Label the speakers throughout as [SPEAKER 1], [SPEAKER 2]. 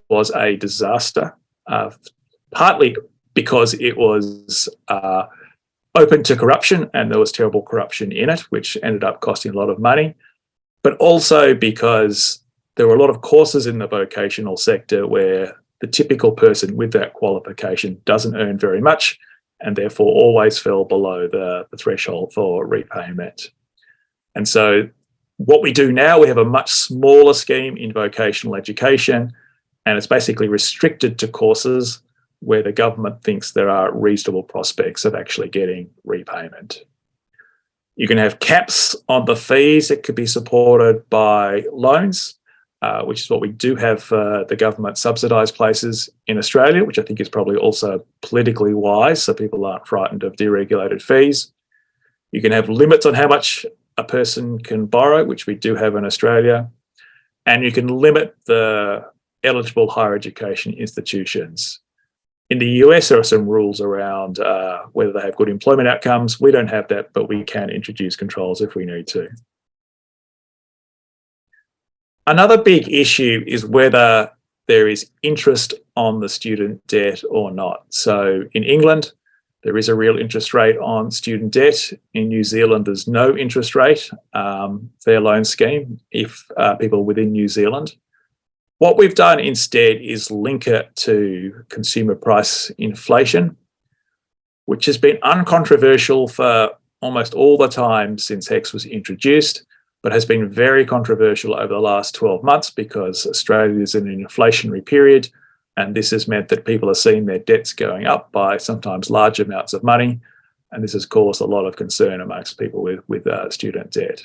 [SPEAKER 1] was a disaster, partly because it was open to corruption and there was terrible corruption in it, which ended up costing a lot of money, but also because there were a lot of courses in the vocational sector where the typical person with that qualification doesn't earn very much and therefore always fell below the threshold for repayment. And so what we do now, we have a much smaller scheme in vocational education, and it's basically restricted to courses where the government thinks there are reasonable prospects of actually getting repayment. You can have caps on the fees that could be supported by loans, which is what we do have for the government subsidised places in Australia, which I think is probably also politically wise, so people aren't frightened of deregulated fees. You can have limits on how much a person can borrow, which we do have in Australia, and you can limit the eligible higher education institutions. In the US, there are some rules around whether they have good employment outcomes. We don't have that, but we can introduce controls if we need to. Another big issue is whether there is interest on the student debt or not. So in England, there is a real interest rate on student debt. In New Zealand, there's no interest rate, fair loan scheme, if people within New Zealand. What we've done instead is link it to consumer price inflation, which has been uncontroversial for almost all the time since HECS was introduced, but has been very controversial over the last 12 months because Australia is in an inflationary period, and this has meant that people are seeing their debts going up by sometimes large amounts of money, and this has caused a lot of concern amongst people with student debt.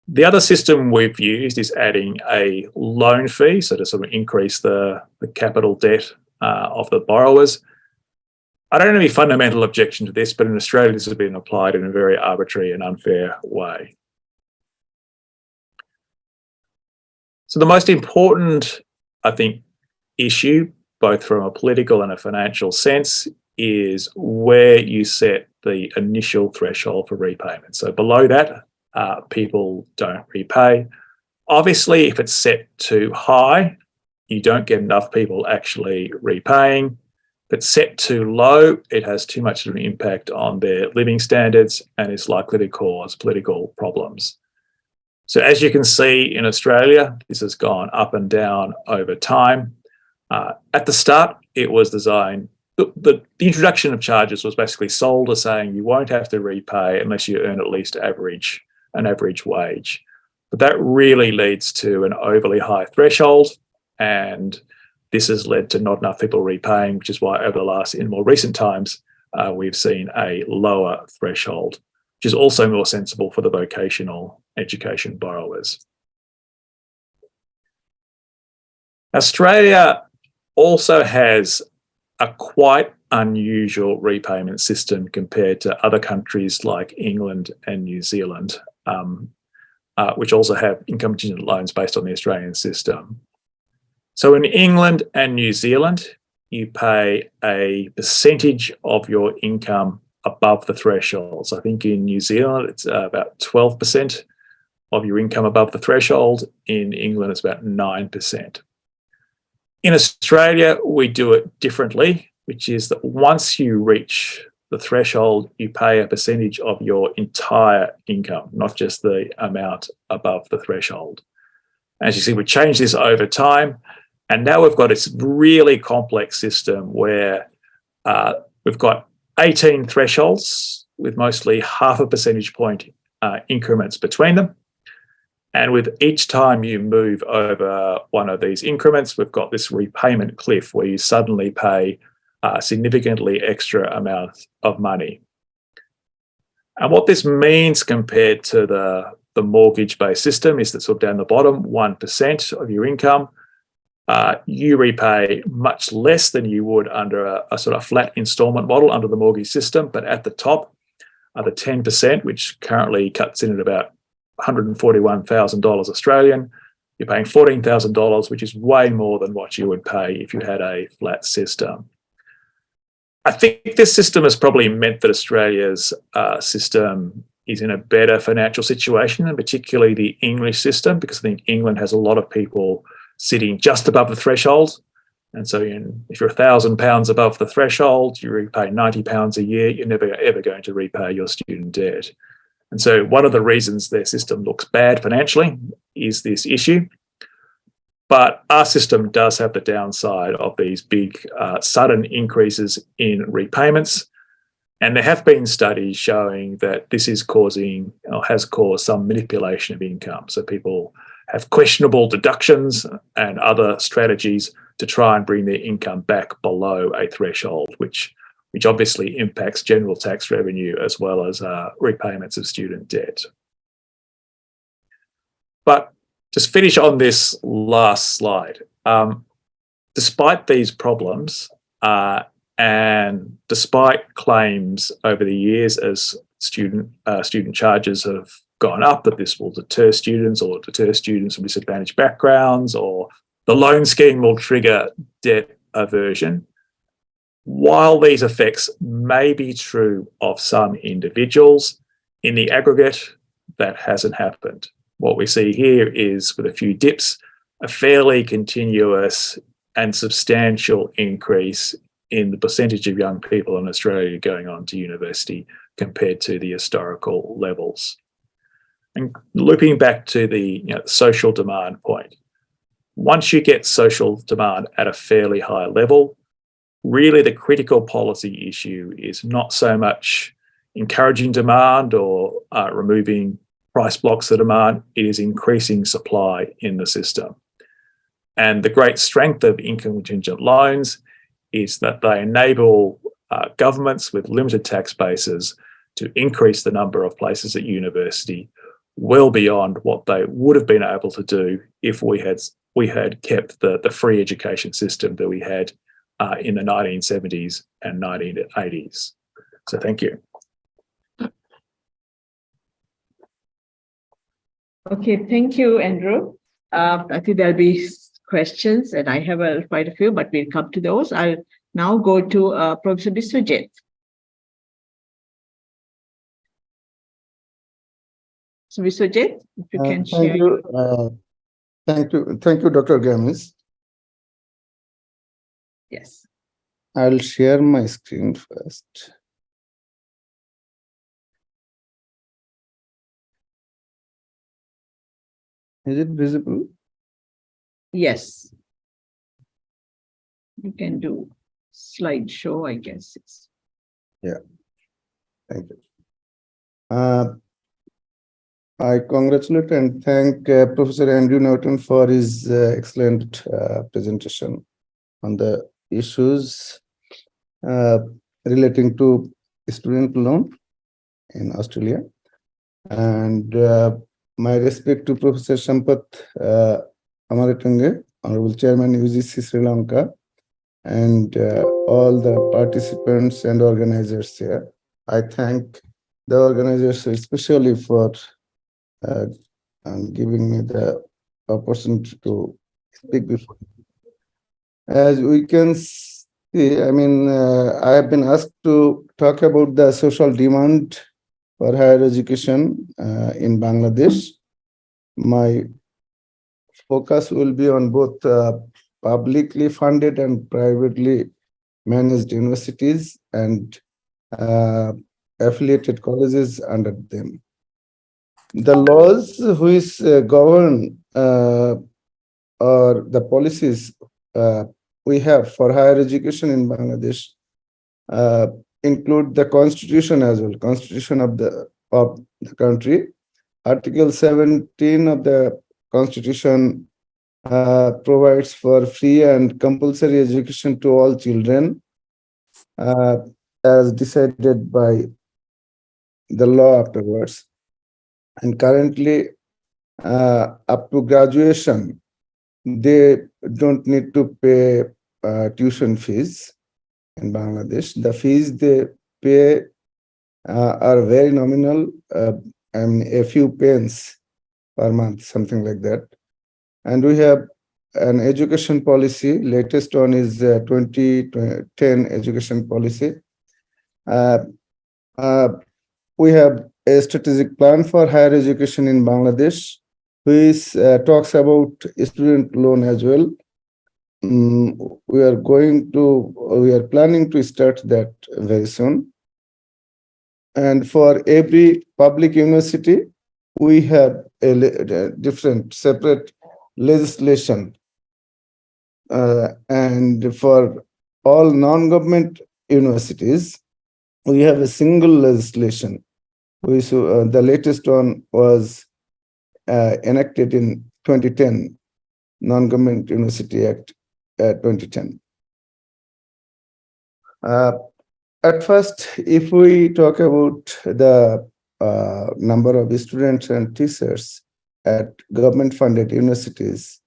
[SPEAKER 1] The other system we've used is adding a loan fee, so to sort of increase the capital debt of the borrowers. I don't have any fundamental objection to this, but in Australia, this has been applied in a very arbitrary and unfair way. So the most important, I think, issue, both from a political and a financial sense, is where you set the initial threshold for repayment. So below that, people don't repay. Obviously, if it's set too high, you don't get enough people actually repaying. If it's set too low, it has too much of an impact on their living standards and is likely to cause political problems. So as you can see in Australia, this has gone up and down over time. At the start, it was designed, the introduction of charges was basically sold as saying you won't have to repay unless you earn at least an average wage. But that really leads to an overly high threshold, and this has led to not enough people repaying, which is why in more recent times, we've seen a lower threshold, which is also more sensible for the vocational education borrowers. Australia also has a quite unusual repayment system compared to other countries like England and New Zealand, which also have income contingent loans based on the Australian system. So in England and New Zealand, you pay a percentage of your income above the threshold. So I think in New Zealand, it's about 12% of your income above the threshold. In England, it's about 9%. In Australia, we do it differently, which is that once you reach the threshold, you pay a percentage of your entire income, not just the amount above the threshold. As you see, we changed this over time, and now we've got this really complex system where we've got 18 thresholds with mostly half a percentage point increments between them. And with each time you move over one of these increments, we've got this repayment cliff where you suddenly pay a significantly extra amount of money. And what this means compared to the mortgage-based system is that sort of down the bottom, 1% of your income, you repay much less than you would under a sort of flat instalment model under the mortgage system. But at the top are the 10%, which currently cuts in at about $141,000 Australian. You're paying $14,000, which is way more than what you would pay if you had a flat system. I think this system has probably meant that Australia's system is in a better financial situation, and particularly the English system, because I think England has a lot of people sitting just above the threshold. And so if you're £1,000 above the threshold, you repay £90 a year, you're never ever going to repay your student debt. And so one of the reasons their system looks bad financially is this issue. But our system does have the downside of these big sudden increases in repayments. And there have been studies showing that this is causing or has caused some manipulation of income. So people have questionable deductions and other strategies to try and bring their income back below a threshold, which obviously impacts general tax revenue as well as repayments of student debt. But just finish on this last slide. Despite these problems, and despite claims over the years as student charges have gone up that this will deter students or deter students from disadvantaged backgrounds, or the loan scheme will trigger debt aversion, while these effects may be true of some individuals, in the aggregate, that hasn't happened. What we see here is, with a few dips, a fairly continuous and substantial increase in the percentage of young people in Australia going on to university compared to the historical levels. And looping back to the social demand point, once you get social demand at a fairly high level, really the critical policy issue is not so much encouraging demand or removing price blocks of demand, it is increasing supply in the system. And the great strength of income contingent loans is that they enable governments with limited tax bases to increase the number of places at university well beyond what they would have been able to do if we had kept the free education system that we had in the 1970s and 1980s. So thank you.
[SPEAKER 2] Okay, thank you, Andrew. I think there'll be questions, and I have quite a few, but we'll come to those. I'll now go to Professor Biswajit. So Biswajit, if you can share.
[SPEAKER 3] Thank you, Dr. Gamis.
[SPEAKER 2] Yes.
[SPEAKER 3] I'll share my screen first. Is it visible?
[SPEAKER 2] Yes. You can do slideshow, I guess.
[SPEAKER 3] Yeah. Thank you. I congratulate and thank Professor Andrew Norton for his excellent presentation on the issues relating to student loan in Australia. And my respect to Professor Sampath Amaratunge, Honorable Chairman, UGC Sri Lanka, and all the participants and organizers here. I thank the organizers especially for giving me the opportunity to speak before. As we can see, I have been asked to talk about the social demand for higher education in Bangladesh. My focus will be on both publicly funded and privately managed universities and affiliated colleges under them. The laws which govern or the policies we have for higher education in Bangladesh include the constitution as well, constitution of the country. Article 17 of the constitution provides for free and compulsory education to all children as decided by the law afterwards. And currently, up to graduation, they don't need to pay tuition fees in Bangladesh. The fees they pay are very nominal, a few pence per month, something like that. And we have an education policy. Latest one is 2010 education policy. We have a strategic plan for higher education in Bangladesh, which talks about student loan as well. We are planning to start that very soon. And for every public university, we have a different separate legislation. And for all non-government universities, we have a single legislation. The latest one was enacted in 2010, Non-Government University Act 2010. At first, if we talk about the number of students and teachers at government-funded universities,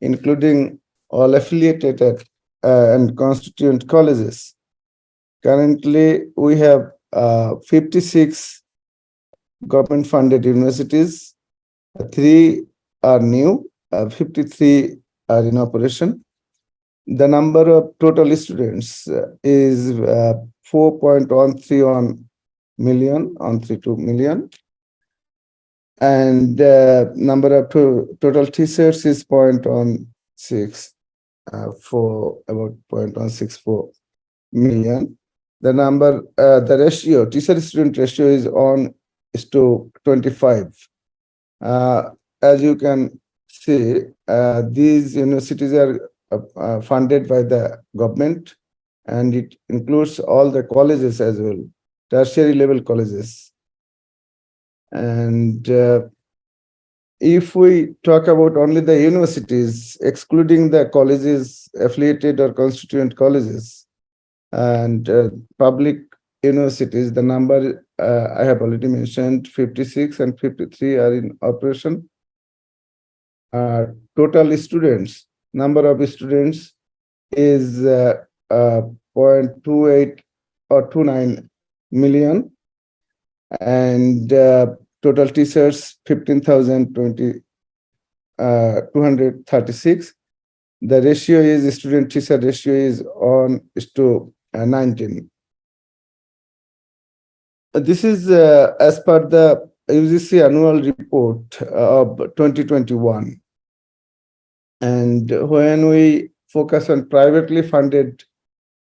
[SPEAKER 3] including all affiliated and constituent colleges, currently we have 56 government-funded universities. 3 are new, 53 are in operation. The number of total students is 4.131 million, 132 million. And number of total teachers is 0.16 for about 0.164 million. The number, the ratio, teacher-student ratio is to 25. As you can see, these universities are funded by the government, and it includes all the colleges as well, tertiary level colleges. And if we talk about only the universities, excluding the colleges, affiliated or constituent colleges, and public universities, the number I have already mentioned, 56 and 53 are in operation. Total students, number of students is 0.28 or 29 million, and total teachers 15,236. The ratio is student-teacher ratio is to 19. This is as per the UGC annual report of 2021. And when we focus on privately funded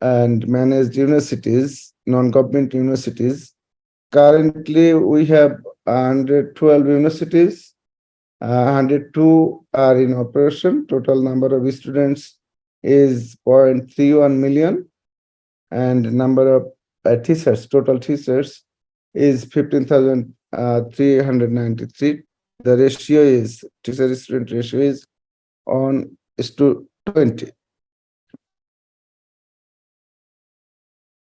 [SPEAKER 3] and managed universities, non-government universities, currently we have 112 universities. 102 are in operation. Total number of students is 0.31 million, and number of teachers, total teachers, is 15,393. The ratio is, teacher-student ratio is 1:20.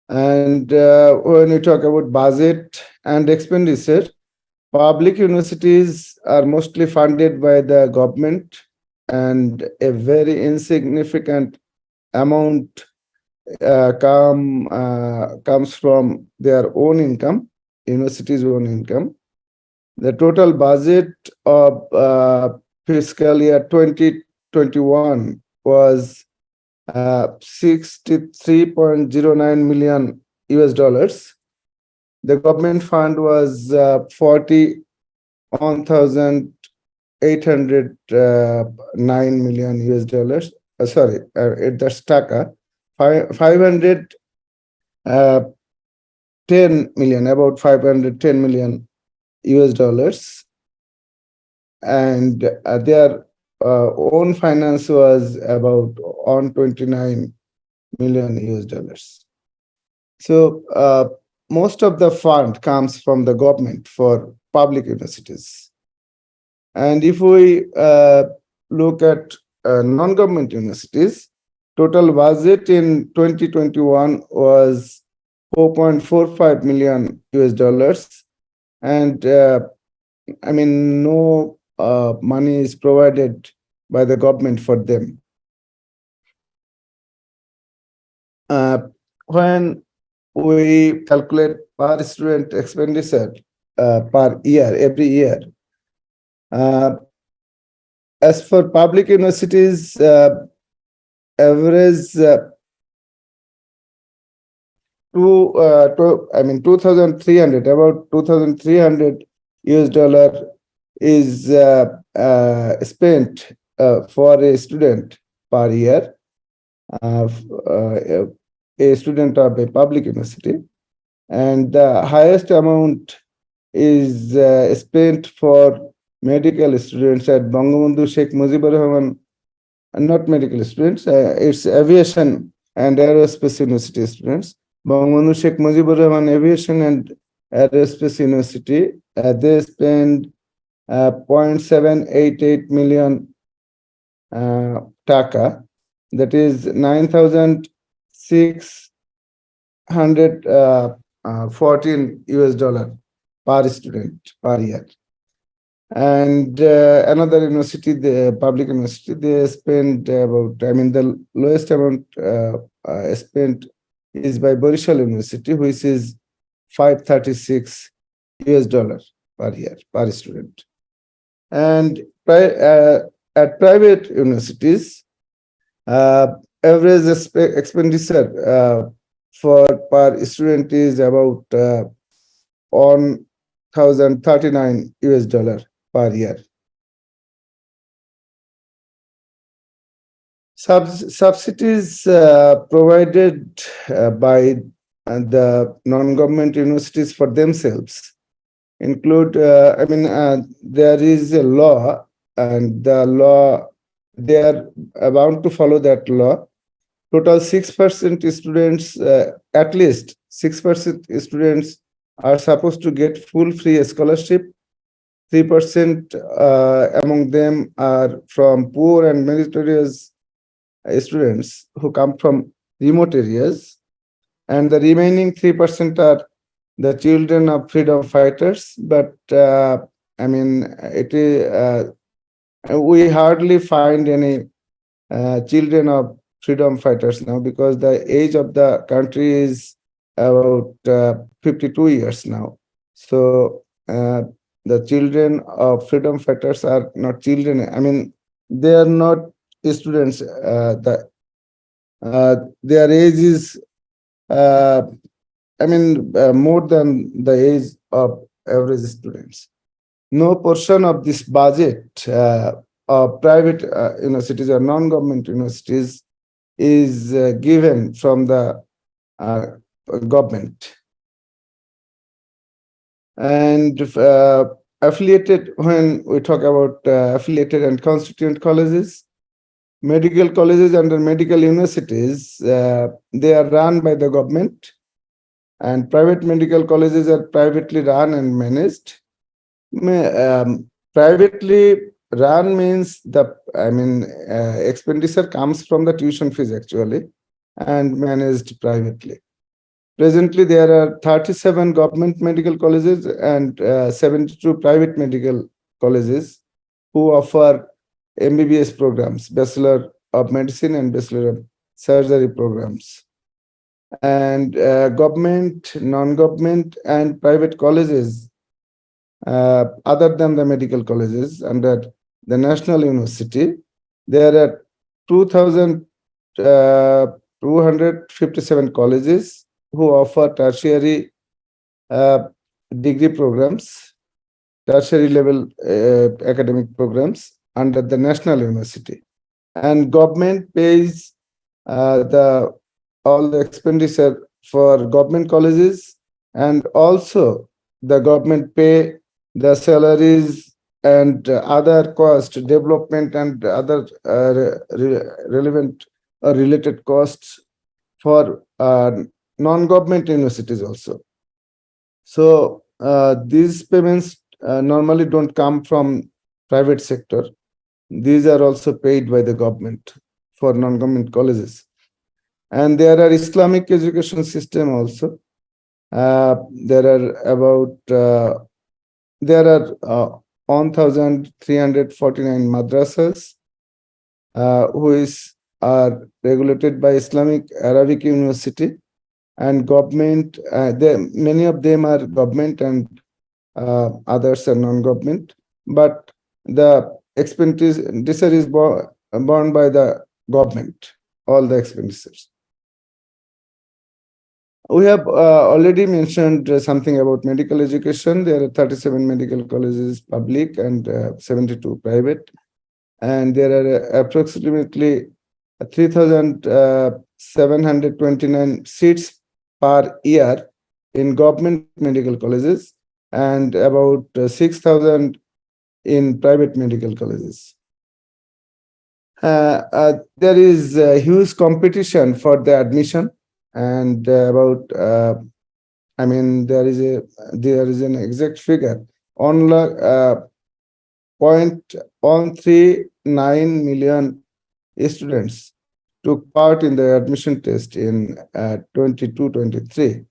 [SPEAKER 3] And when we talk about budget and expenditure, public universities are mostly funded by the government, and a very insignificant amount comes from their own income, universities' own income. The total budget of fiscal year 2021 was 63.09 million US dollars. The government fund was 41,809 million US dollars. Sorry, that's taka. 510 million, about 510 million US dollars. And their own finance was about 129 million US dollars. So most of the fund comes from the government for public universities. And if we look at non-government universities, total budget in 2021 was 4.45 million US dollars. And I mean, no money is provided by the government for them. When we calculate per student expenditure per year, every year, as for public universities, average 2,300, about 2,300 US dollar is spent for a student per year, a student of a public university, and the highest amount is spent for medical students at Bangabandhu Sheikh Mujibur Rahman, not medical students, it's aviation and aerospace university students. Bangabandhu Sheikh Mujibur Rahman Aviation and Aerospace University, they spend 0.788 million taka, that is 9,614 US dollar per student per year. And another university, the public university, they spend about, I mean, the lowest amount spent is by Borishal University, which is 536 US dollar per year per student. And at private universities, average expenditure for per student is about 1,039 US dollar per year. Subsidies provided by the non-government universities for themselves include, there is a law, and the law, they are bound to follow that law. Total 6% students, at least 6% students are supposed to get full free scholarship. 3% among them are from poor and meritorious students who come from remote areas, and the remaining 3% are the children of freedom fighters. But we hardly find any children of freedom fighters now, because the age of the country is about 52 years now. So the children of freedom fighters are not children. I mean, they are not students. Their age is, more than the age of average students. No portion of this budget of private universities or non-government universities is given from the government. And affiliated, when we talk about affiliated and constituent colleges, medical colleges under medical universities, they are run by the government, and private medical colleges are privately run and managed. Privately run means expenditure comes from the tuition fees actually, and managed privately. Presently, there are 37 government medical colleges and 72 private medical colleges who offer MBBS programs, Bachelor of Medicine and Bachelor of Surgery programs. And government, non-government, and private colleges, other than the medical colleges under the National University, there are 2,257 colleges who offer tertiary degree programs, tertiary level academic programs under the National University. And government pays all the expenditure for government colleges, and also the government pay the salaries and other cost, development and other relevant or related costs for non-government universities also. So these payments normally don't come from private sector. These are also paid by the government for non-government colleges. And there are Islamic education system also. There are 1,349 madrasas, which are regulated by Islamic Arabic University and government. Many of them are government and others are non-government, but the expenditure is borne by the government, all the expenditures. We have already mentioned something about medical education. There are 37 medical colleges public and 72 private. And there are approximately 3,729 seats per year in government medical colleges and about 6,000 in private medical colleges. There is a huge competition for the admission, and there is an exact figure. Only 0.139 million students took part in the admission test in 22-23.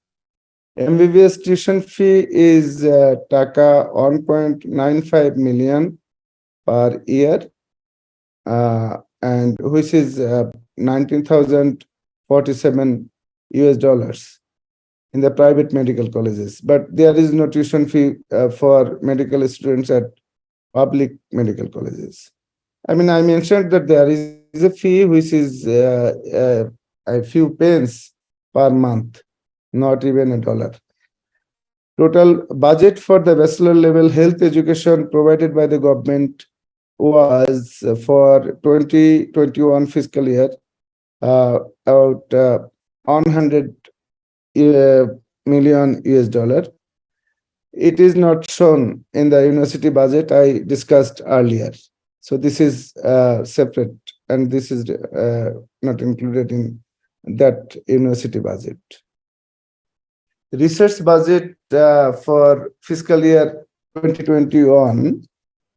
[SPEAKER 3] MBBS tuition fee is taka 1.95 million per year, and which is 19,047 US dollars in the private medical colleges. But there is no tuition fee for medical students at public medical colleges. I mentioned that there is a fee which is a few pence per month, not even $1. Total budget for the bachelor level health education provided by the government was for 2021 fiscal year about 100 million US dollar. It is not shown in the university budget I discussed earlier. So this is separate, and this is not included in that university budget. Research budget for fiscal year 2021,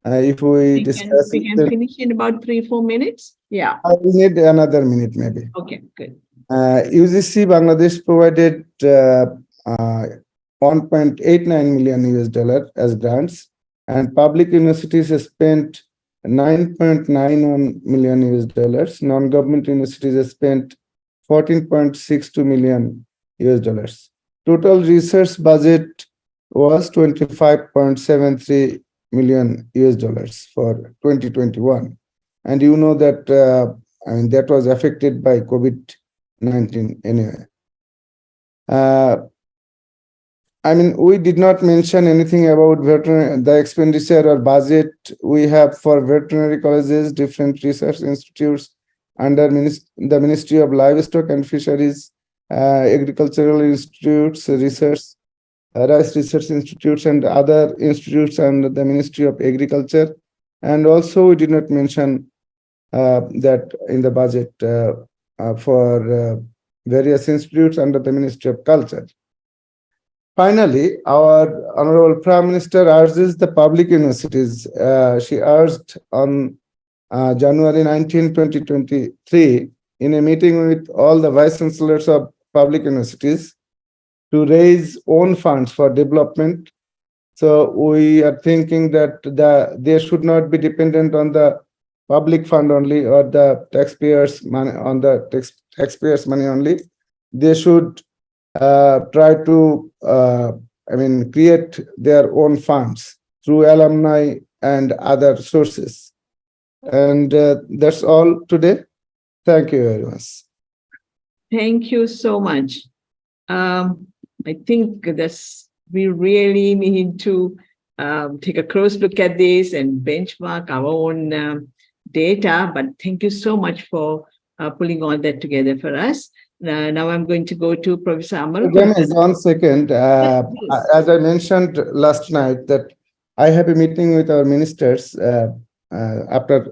[SPEAKER 3] if we discuss...
[SPEAKER 2] We can finish in about 3-4 minutes. Yeah.
[SPEAKER 3] I will need another minute maybe.
[SPEAKER 2] Okay, good.
[SPEAKER 3] UGC Bangladesh provided 1.89 million US dollar as grants, and public universities have spent 9.91 million US dollars. Non-government universities have spent 14.62 million US dollars. Total research budget was 25.73 million US dollars for 2021. And you know that that was affected by COVID-19 anyway. We did not mention anything about the expenditure or budget we have for veterinary colleges, different research institutes under the Ministry of Livestock and Fisheries, agricultural institutes, rice research institutes, and other institutes under the Ministry of Agriculture. And also, we did not mention that in the budget for various institutes under the Ministry of Culture. Finally, our Honorable Prime Minister urges the public universities. She urged on January 19, 2023, in a meeting with all the vice chancellors of public universities, to raise own funds for development. So we are thinking that they should not be dependent on the public fund only, or the taxpayers' money, on the taxpayers' money only. They should try to create their own funds through alumni and other sources. And that's all today. Thank you very much.
[SPEAKER 2] Thank you so much. I think we really need to take a close look at this and benchmark our own data. But thank you so much for pulling all that together for us. Now I'm going to go to Professor Amar.
[SPEAKER 3] Again, 1 second. As I mentioned last night, that I have a meeting with our ministers after,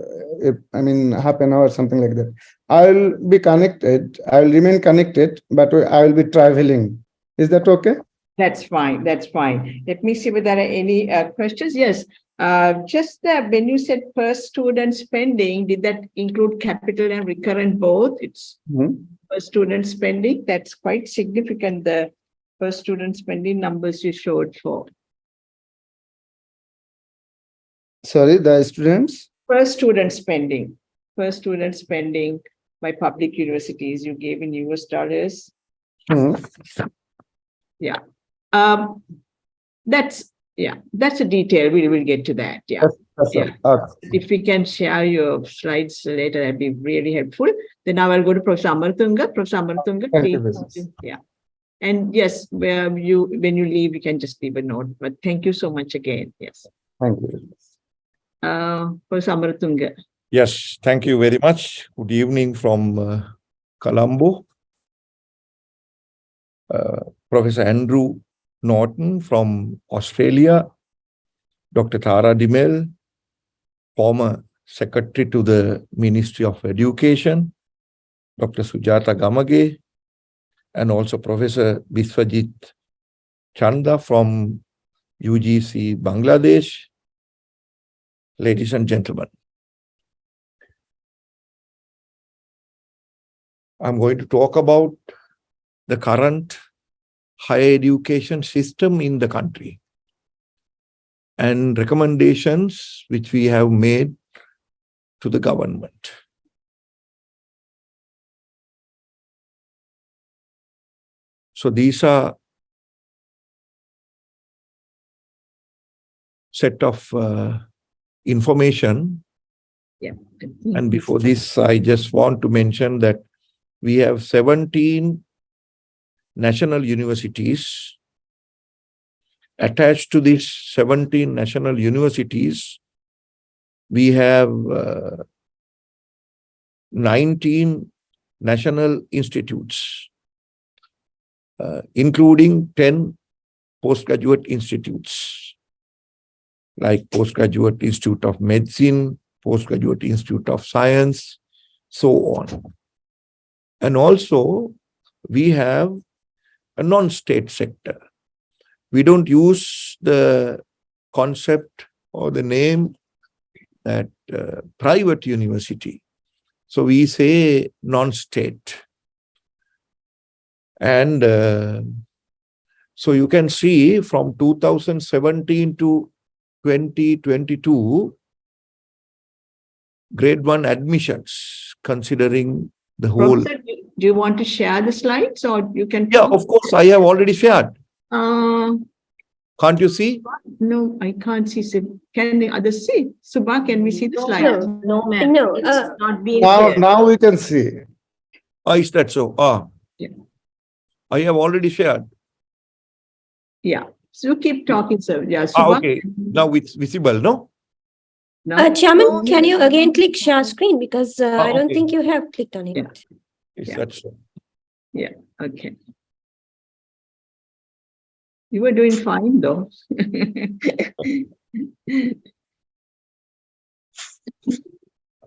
[SPEAKER 3] half an hour, something like that. I'll be connected. I'll remain connected, but I will be traveling. Is that okay?
[SPEAKER 2] That's fine. That's fine. Let me see if there are any questions. Yes. Just when you said per student spending, did that include capital and recurrent both? It's per student spending. That's quite significant, the per student spending numbers you showed for.
[SPEAKER 3] Sorry, the students?
[SPEAKER 2] Per student spending by public universities you gave in US dollars. Yeah. That's a detail. We will get to that. Yeah.
[SPEAKER 3] Okay.
[SPEAKER 2] If we can share your slides later, that'd be really helpful. Then I will go to Professor Amartunga. Professor Amartunga, please. Yeah. And yes, when you leave, you can just leave a note. But thank you so much again. Yes.
[SPEAKER 3] Thank you.
[SPEAKER 2] For Samaratunga.
[SPEAKER 4] Yes, thank you very much. Good evening from Colombo. Professor Andrew Norton from Australia, Dr. Tara Dimel, former Secretary to the Ministry of Education, Dr. Sujata Gamage, and also Professor Biswajit Chanda from UGC Bangladesh. Ladies and gentlemen, I'm going to talk about the current higher education system in the country and recommendations which we have made to the government. So these are set of information.
[SPEAKER 2] Yeah.
[SPEAKER 4] And before this, I just want to mention that we have 17 national universities. Attached to these 17 national universities, we have 19 national institutes, including 10 postgraduate institutes, like Postgraduate Institute of Medicine, Postgraduate Institute of Science, so on. And also, we have a non-state sector. We don't use the concept or the name that private university. So we say non-state. And so you can see from 2017 to 2022, grade 1 admissions, considering the whole.
[SPEAKER 2] Professor, do you want to share the slides or you can?
[SPEAKER 4] Yeah, of course, I have already shared. Can't you see?
[SPEAKER 2] No, I can't see. Can the others see? Subha, can we see the slides?
[SPEAKER 5] No, ma'am.
[SPEAKER 6] No,
[SPEAKER 5] It's not being
[SPEAKER 3] Now,
[SPEAKER 5] shared.
[SPEAKER 3] now we can see.
[SPEAKER 4] Is that so?
[SPEAKER 2] Yeah.
[SPEAKER 4] I have already shared.
[SPEAKER 2] Yeah. So keep talking, sir. Yeah. Subha,
[SPEAKER 4] Okay. Now it's visible, no?
[SPEAKER 2] now?
[SPEAKER 6] Chairman, can you again click share screen because I don't
[SPEAKER 4] okay.
[SPEAKER 6] think you have clicked on it.
[SPEAKER 2] Yeah.
[SPEAKER 4] Is
[SPEAKER 2] Yeah.
[SPEAKER 4] that so?
[SPEAKER 2] Okay. You were doing fine though.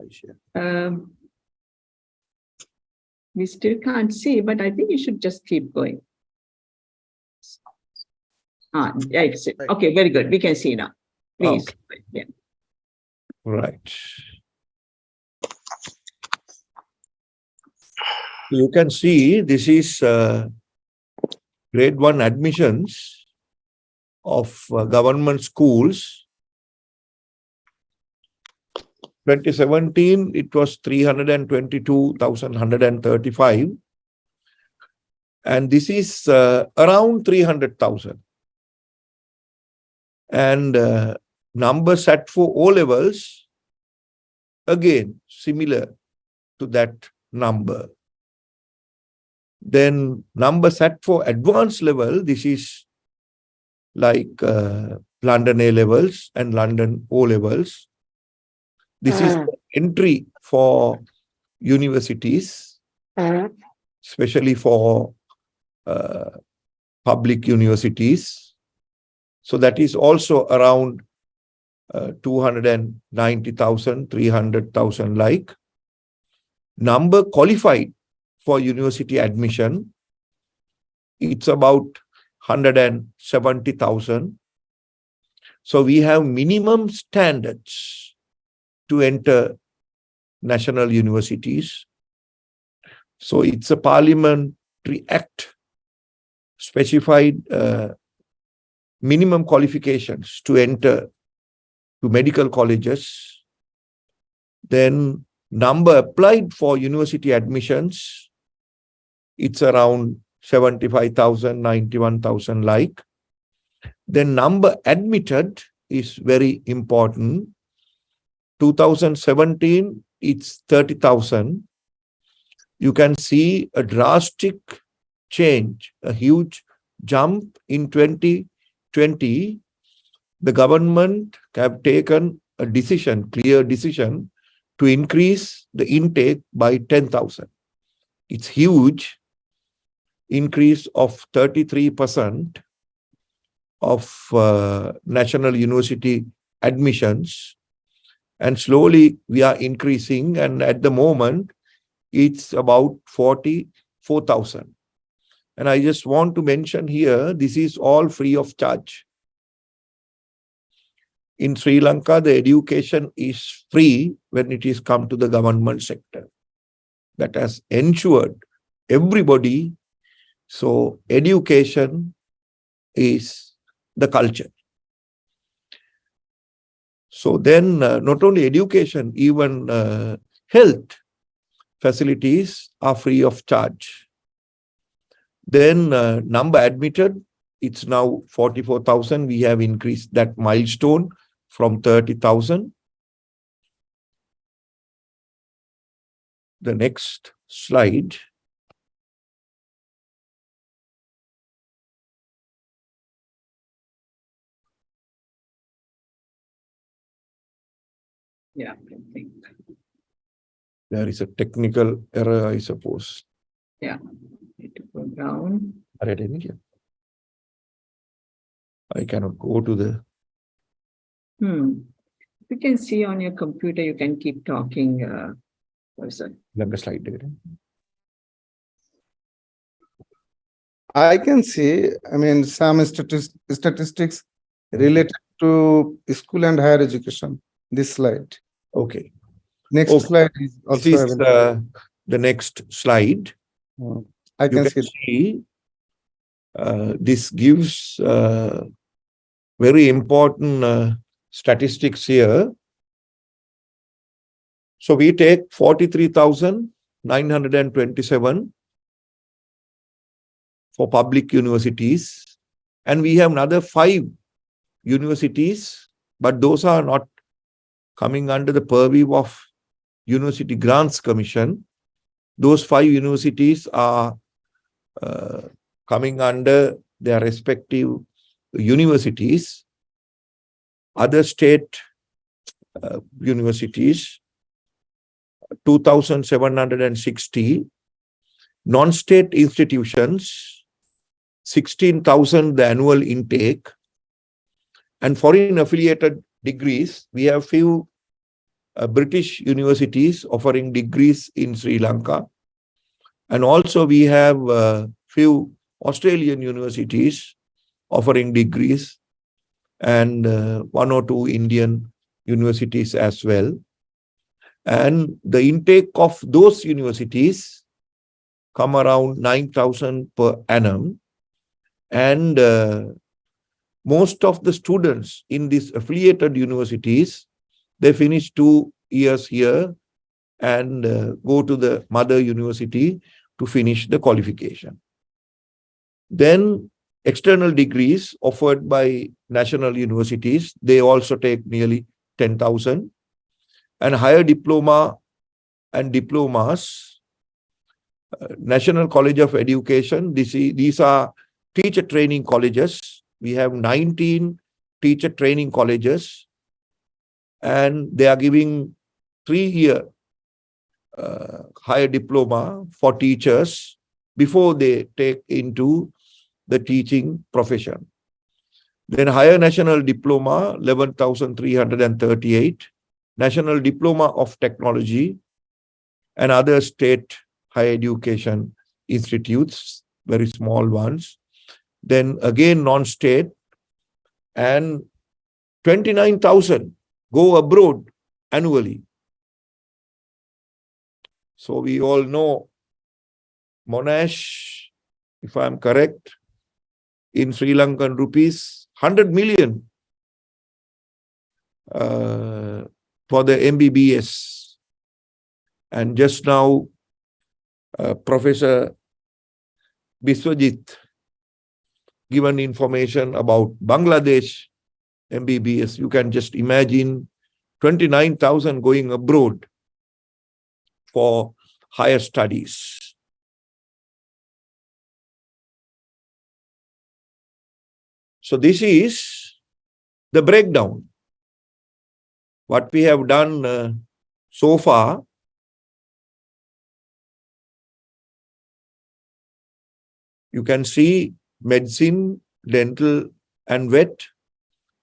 [SPEAKER 4] I share.
[SPEAKER 2] We still can't see, but I think you should just keep going. Yeah, it's it. Okay, very good. We can see now. Please.
[SPEAKER 4] Okay.
[SPEAKER 2] Yeah.
[SPEAKER 4] Right. You can see this is grade 1 admissions of government schools. 2017, it was 322,135. And this is around 300,000. And number set for O levels, again, similar to that number. Then number set for advanced level, this is like London A levels and London O levels. This is the entry for universities, especially for public universities. So that is also around 290,000, 300,000 like. Number qualified for university admission, it's about 170,000. So we have minimum standards to enter national universities. So it's a parliamentary act specified minimum qualifications to enter to medical colleges. Then number applied for university admissions, it's around 75,000, 91,000 like. Then number admitted is very important. 2017, it's 30,000. You can see a drastic change, a huge jump in 2020. The government have taken a decision, clear decision, to increase the intake by 10,000. It's huge increase of 33% of national university admissions. And slowly we are increasing, and at the moment it's about 44,000. And I just want to mention here, this is all free of charge. In Sri Lanka, the education is free when it is come to the government sector. That has ensured everybody. So education is the culture. So then not only education, even health facilities are free of charge. Then number admitted, it's now 44,000. We have increased that milestone from 30,000. The next slide.
[SPEAKER 2] Yeah, I think.
[SPEAKER 4] There is a technical error, I suppose.
[SPEAKER 2] Yeah, need to go down.
[SPEAKER 4] I cannot go to the...
[SPEAKER 2] You can see on your computer, you can keep talking.
[SPEAKER 4] slide.
[SPEAKER 3] I can see, I mean, some statistics related to school and higher education. This slide.
[SPEAKER 4] Okay.
[SPEAKER 3] Next
[SPEAKER 4] Okay.
[SPEAKER 3] slide is also
[SPEAKER 4] This is
[SPEAKER 3] available.
[SPEAKER 4] the next slide.
[SPEAKER 3] I
[SPEAKER 4] You
[SPEAKER 3] can
[SPEAKER 4] can
[SPEAKER 3] see.
[SPEAKER 4] see this gives very important statistics here. So we take 43,927 for public universities, and we have another 5 universities, but those are not coming under the purview of University Grants Commission. Those 5 universities are coming under their respective universities, other state universities, 2,760, non-state institutions, 16,000 the annual intake, and foreign affiliated degrees. We have few British universities offering degrees in Sri Lanka, and also we have few Australian universities offering degrees, and 1 or 2 Indian universities as well. And the intake of those universities come around 9,000 per annum. And most of the students in these affiliated universities, they finish 2 years here and go to the mother university to finish the qualification. Then external degrees offered by national universities, they also take nearly 10,000. And higher diploma and diplomas, National College of Education, these are teacher training colleges. We have 19 teacher training colleges, and they are giving 3-year higher diploma for teachers before they take into the teaching profession. Then higher national diploma, 11,338, National Diploma of Technology, and other state higher education institutes, very small ones. Then again non-state, and 29,000 go abroad annually. So we all know Monash, if I'm correct, in Sri Lankan rupees, 100 million for the MBBS. And just now, Professor Biswajit given information about Bangladesh MBBS. You can just imagine 29,000 going abroad for higher studies. So this is the breakdown. What we have done so far. You can see medicine, dental, and vet.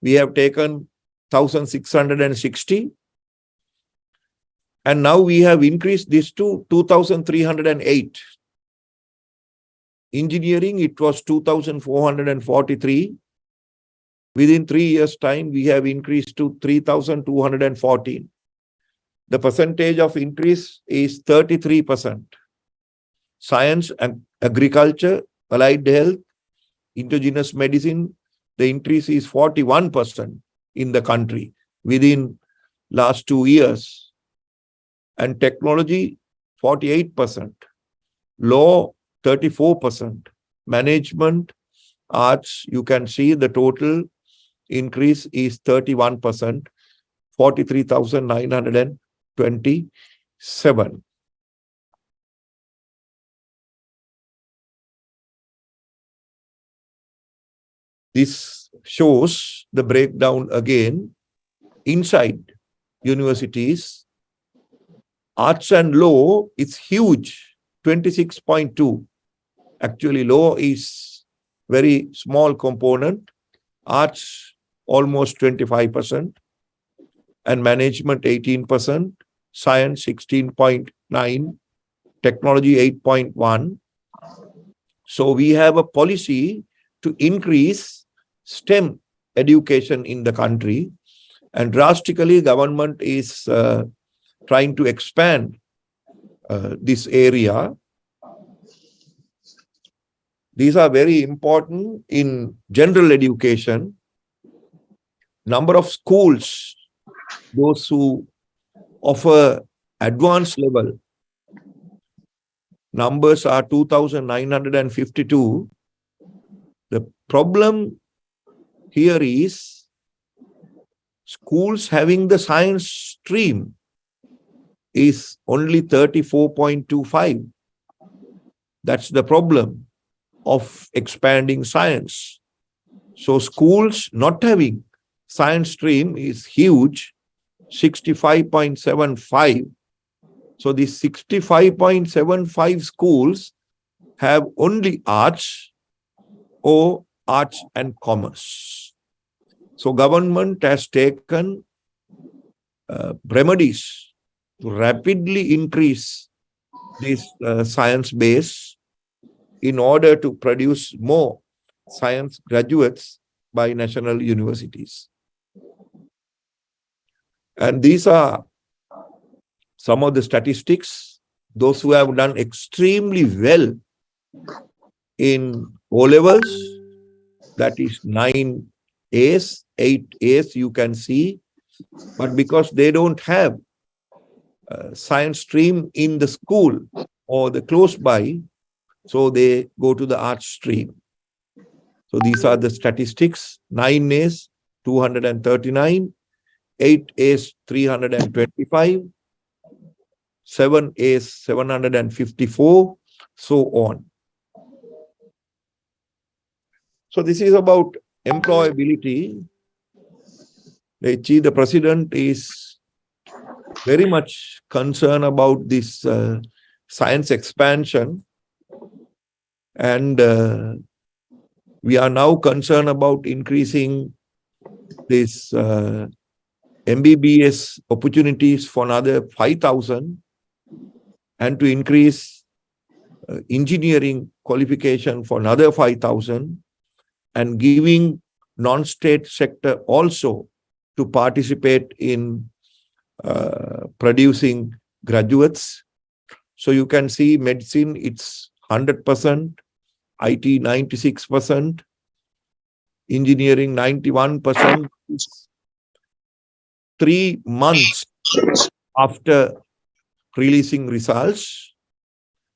[SPEAKER 4] We have taken 1,660. And now we have increased this to 2,308. Engineering, it was 2,443. Within 3 years' time, we have increased to 3,214. The percentage of increase is 33%. Science and agriculture, allied health, indigenous medicine, the increase is 41% in the country within last 2 years. And technology, 48%. Law, 34%. Management, arts, you can see the total increase is 31%, 43,927. This shows the breakdown again inside universities. Arts and law is huge, 26.2. Actually, law is very small component. Arts, almost 25%. And management, 18%. Science, 16.9. Technology, 8.1. So we have a policy to increase STEM education in the country. And drastically, government is trying to expand this area. These are very important in general education. Number of schools, those who offer advanced level, numbers are 2,952. The problem here is schools having the science stream is only 34.25. That's the problem of expanding science. So schools not having science stream is huge, 65.75. So these 65.75 schools have only arts or arts and commerce. So government has taken remedies to rapidly increase this science base in order to produce more science graduates by national universities. And these are some of the statistics. Those who have done extremely well in O-levels, that is 9 A's, 8 A's you can see, but because they don't have science stream in the school or the close by, so they go to the arts stream. So these are the statistics: 9 A's, 239, 8 A's, 325, 7 A's, 754, so on. So this is about employability. The president is very much concerned about this science expansion, and we are now concerned about increasing this MBBS opportunities for another 5,000 and to increase engineering qualification for another 5,000 and giving non-state sector also to participate in producing graduates. So you can see medicine, it's 100%, IT 96%, engineering 91%. 3 months after releasing results,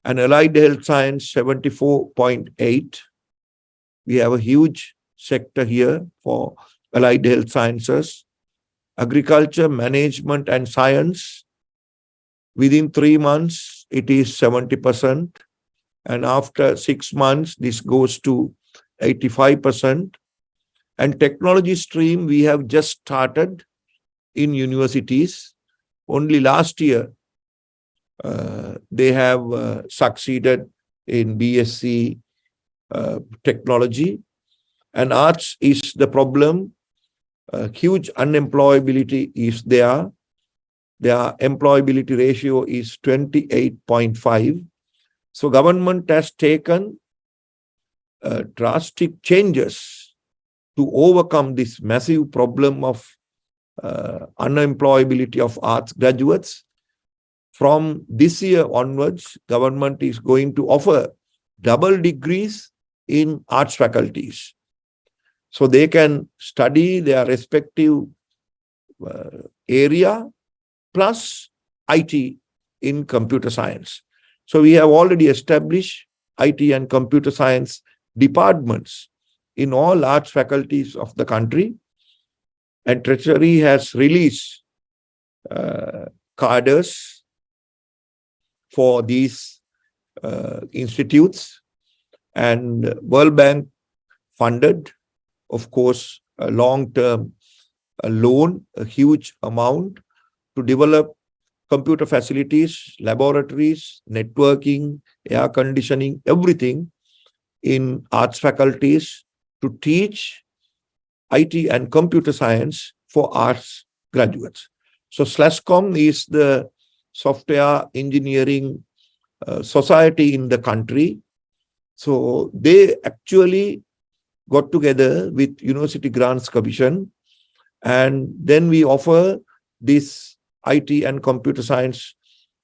[SPEAKER 4] and allied health science 74.8. We have a huge sector here for allied health sciences. Agriculture, management and science, within 3 months, it is 70%. And after 6 months, this goes to 85%. And technology stream, we have just started in universities. Only last year, they have succeeded in BSc technology. And arts is the problem. Huge unemployability is there. Their employability ratio is 28.5. So government has taken drastic changes to overcome this massive problem of unemployability of arts graduates. From this year onwards, government is going to offer double degrees in arts faculties. So they can study their respective area plus IT in computer science. So we have already established IT and computer science departments in all arts faculties of the country. And Treasury has released cadres for these institutes, and World Bank funded, of course, a long-term loan, a huge amount to develop computer facilities, laboratories, networking, air conditioning, everything in arts faculties to teach IT and computer science for arts graduates. So SLASCOM is the software engineering society in the country. So they actually got together with University Grants Commission, and then we offer this IT and computer science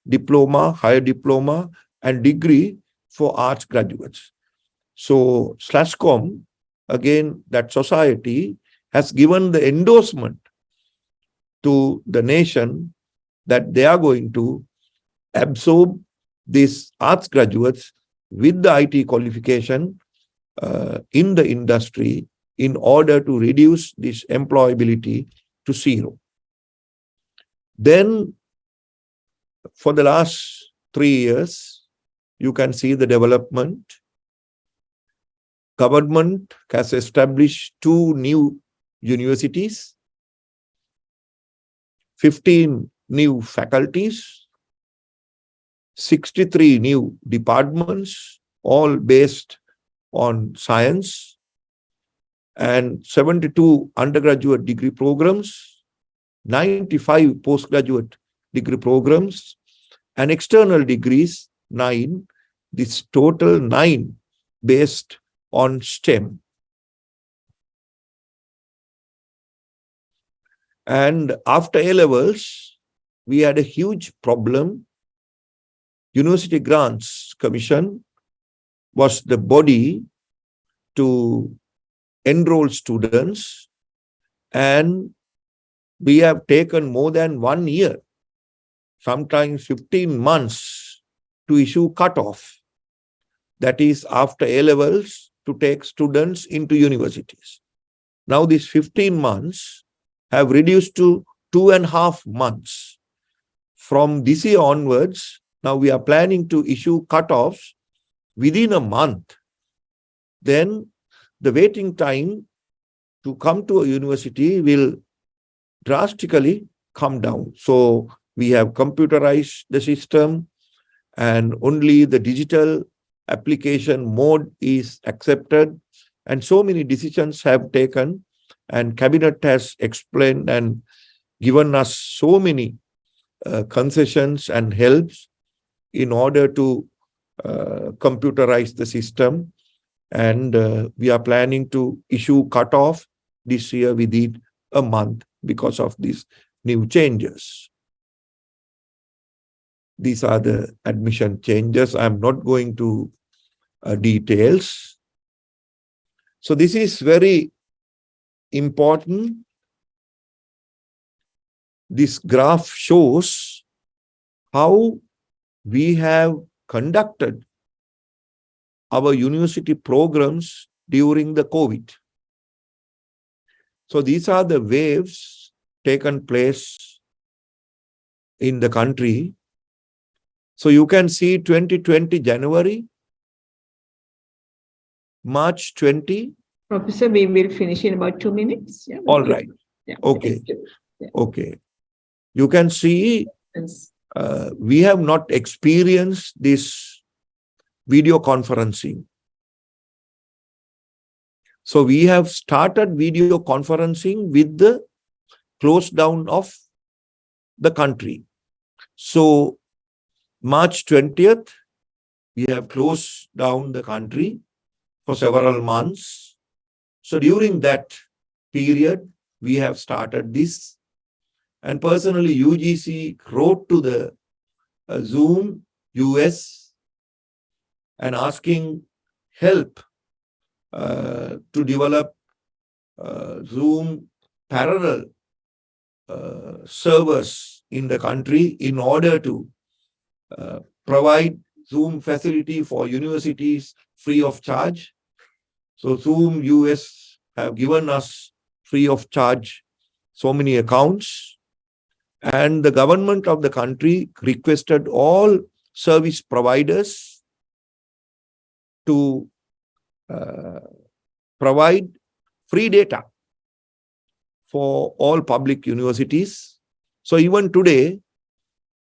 [SPEAKER 4] diploma, higher diploma, and degree for arts graduates. So SLASCOM, again, that society has given the endorsement to the nation that they are going to absorb these arts graduates with the IT qualification in the industry in order to reduce this employability to zero. Then, for the last 3 years, you can see the development. Government has established 2 new universities, 15 new faculties, 63 new departments, all based on science, and 72 undergraduate degree programs, 95 postgraduate degree programs, and external degrees, 9. This total 9 based on STEM. And after A-levels, we had a huge problem. University Grants Commission was the body to enroll students, and we have taken more than 1 year, sometimes 15 months, to issue cutoff. That is after A-levels to take students into universities. Now these 15 months have reduced to 2.5 months. From this year onwards, now we are planning to issue cutoffs within a month. Then the waiting time to come to a university will drastically come down. So we have computerized the system, and only the digital application mode is accepted. And so many decisions have taken, and Cabinet has explained and given us so many concessions and helps in order to computerize the system. And we are planning to issue cutoff this year within a month because of these new changes. These are the admission changes. I'm not going to details. So this is very important. This graph shows how we have conducted our university programs during the COVID. So these are the waves taken place in the country. So you can see 2020 January, March 20,
[SPEAKER 2] Professor, we will finish in about 2 minutes. Yeah,
[SPEAKER 4] All right.
[SPEAKER 2] Yeah,
[SPEAKER 4] Okay.
[SPEAKER 2] thank you. Yeah.
[SPEAKER 4] Okay. You can see
[SPEAKER 2] Yes.
[SPEAKER 4] we have not experienced this video conferencing. So we have started video conferencing with the close down of the country. So March 20th, we have closed down the country for several months. So during that period, we have started this. And personally, UGC wrote to the Zoom US and asking help to develop Zoom parallel servers in the country in order to provide Zoom facility for universities free of charge. So Zoom US have given us free of charge so many accounts, and the government of the country requested all service providers to provide free data for all public universities. So even today,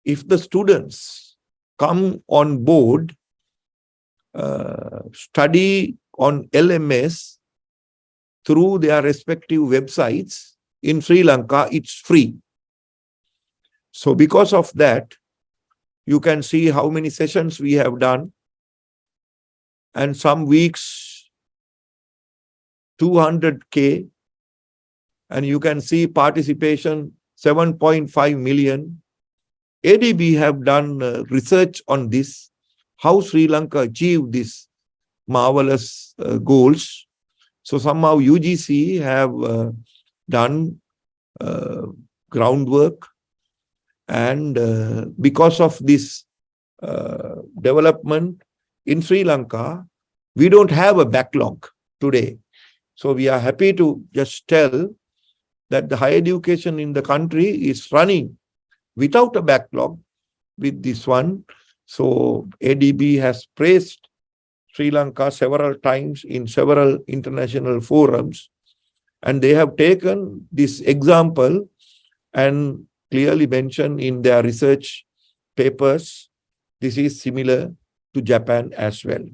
[SPEAKER 4] if the students come on board, study on LMS through their respective websites in Sri Lanka, it's free. So because of that, you can see how many sessions we have done. And some weeks, 200K. And you can see participation, 7.5 million. ADB have done research on this, how Sri Lanka achieved these marvelous goals. So somehow UGC have done groundwork, and because of this development in Sri Lanka, we don't have a backlog today. So we are happy to just tell that the higher education in the country is running without a backlog with this one. So ADB has praised Sri Lanka several times in several international forums, and they have taken this example and clearly mentioned in their research papers. This is similar to Japan as well.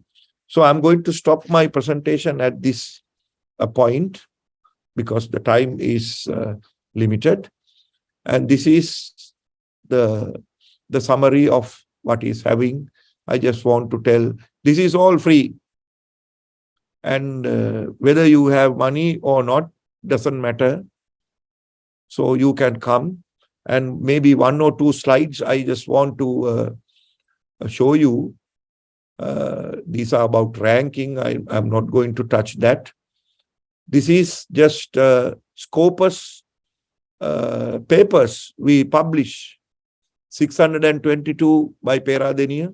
[SPEAKER 4] So I'm going to stop my presentation at this point because the time is limited. And this is the summary of what is having. I just want to tell, this is all free. And whether you have money or not, doesn't matter. So you can come, and maybe 1 or 2 slides I just want to show you. These are about ranking. I'm not going to touch that. This is just Scopus papers we publish, 622 by Peradeniya,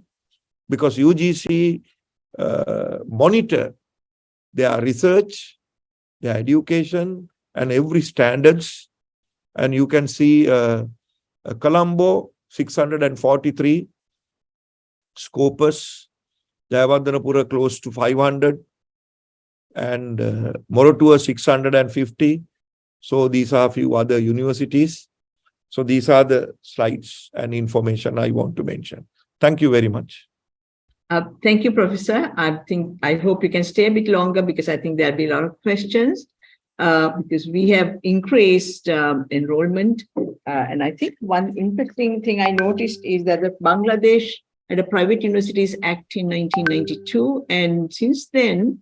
[SPEAKER 4] because UGC monitor their research, their education, and every standards. And you can see Colombo, 643, Scopus, Jayawardenapura close to 500, and Moratuwa 650. So these are a few other universities. So these are the slides and information I want to mention. Thank you very much.
[SPEAKER 2] Thank you, Professor. I hope you can stay a bit longer because I think there'll be a lot of questions because we have increased enrollment. And I think one interesting thing I noticed is that the Bangladesh had a Private Universities Act in 1992. And since then,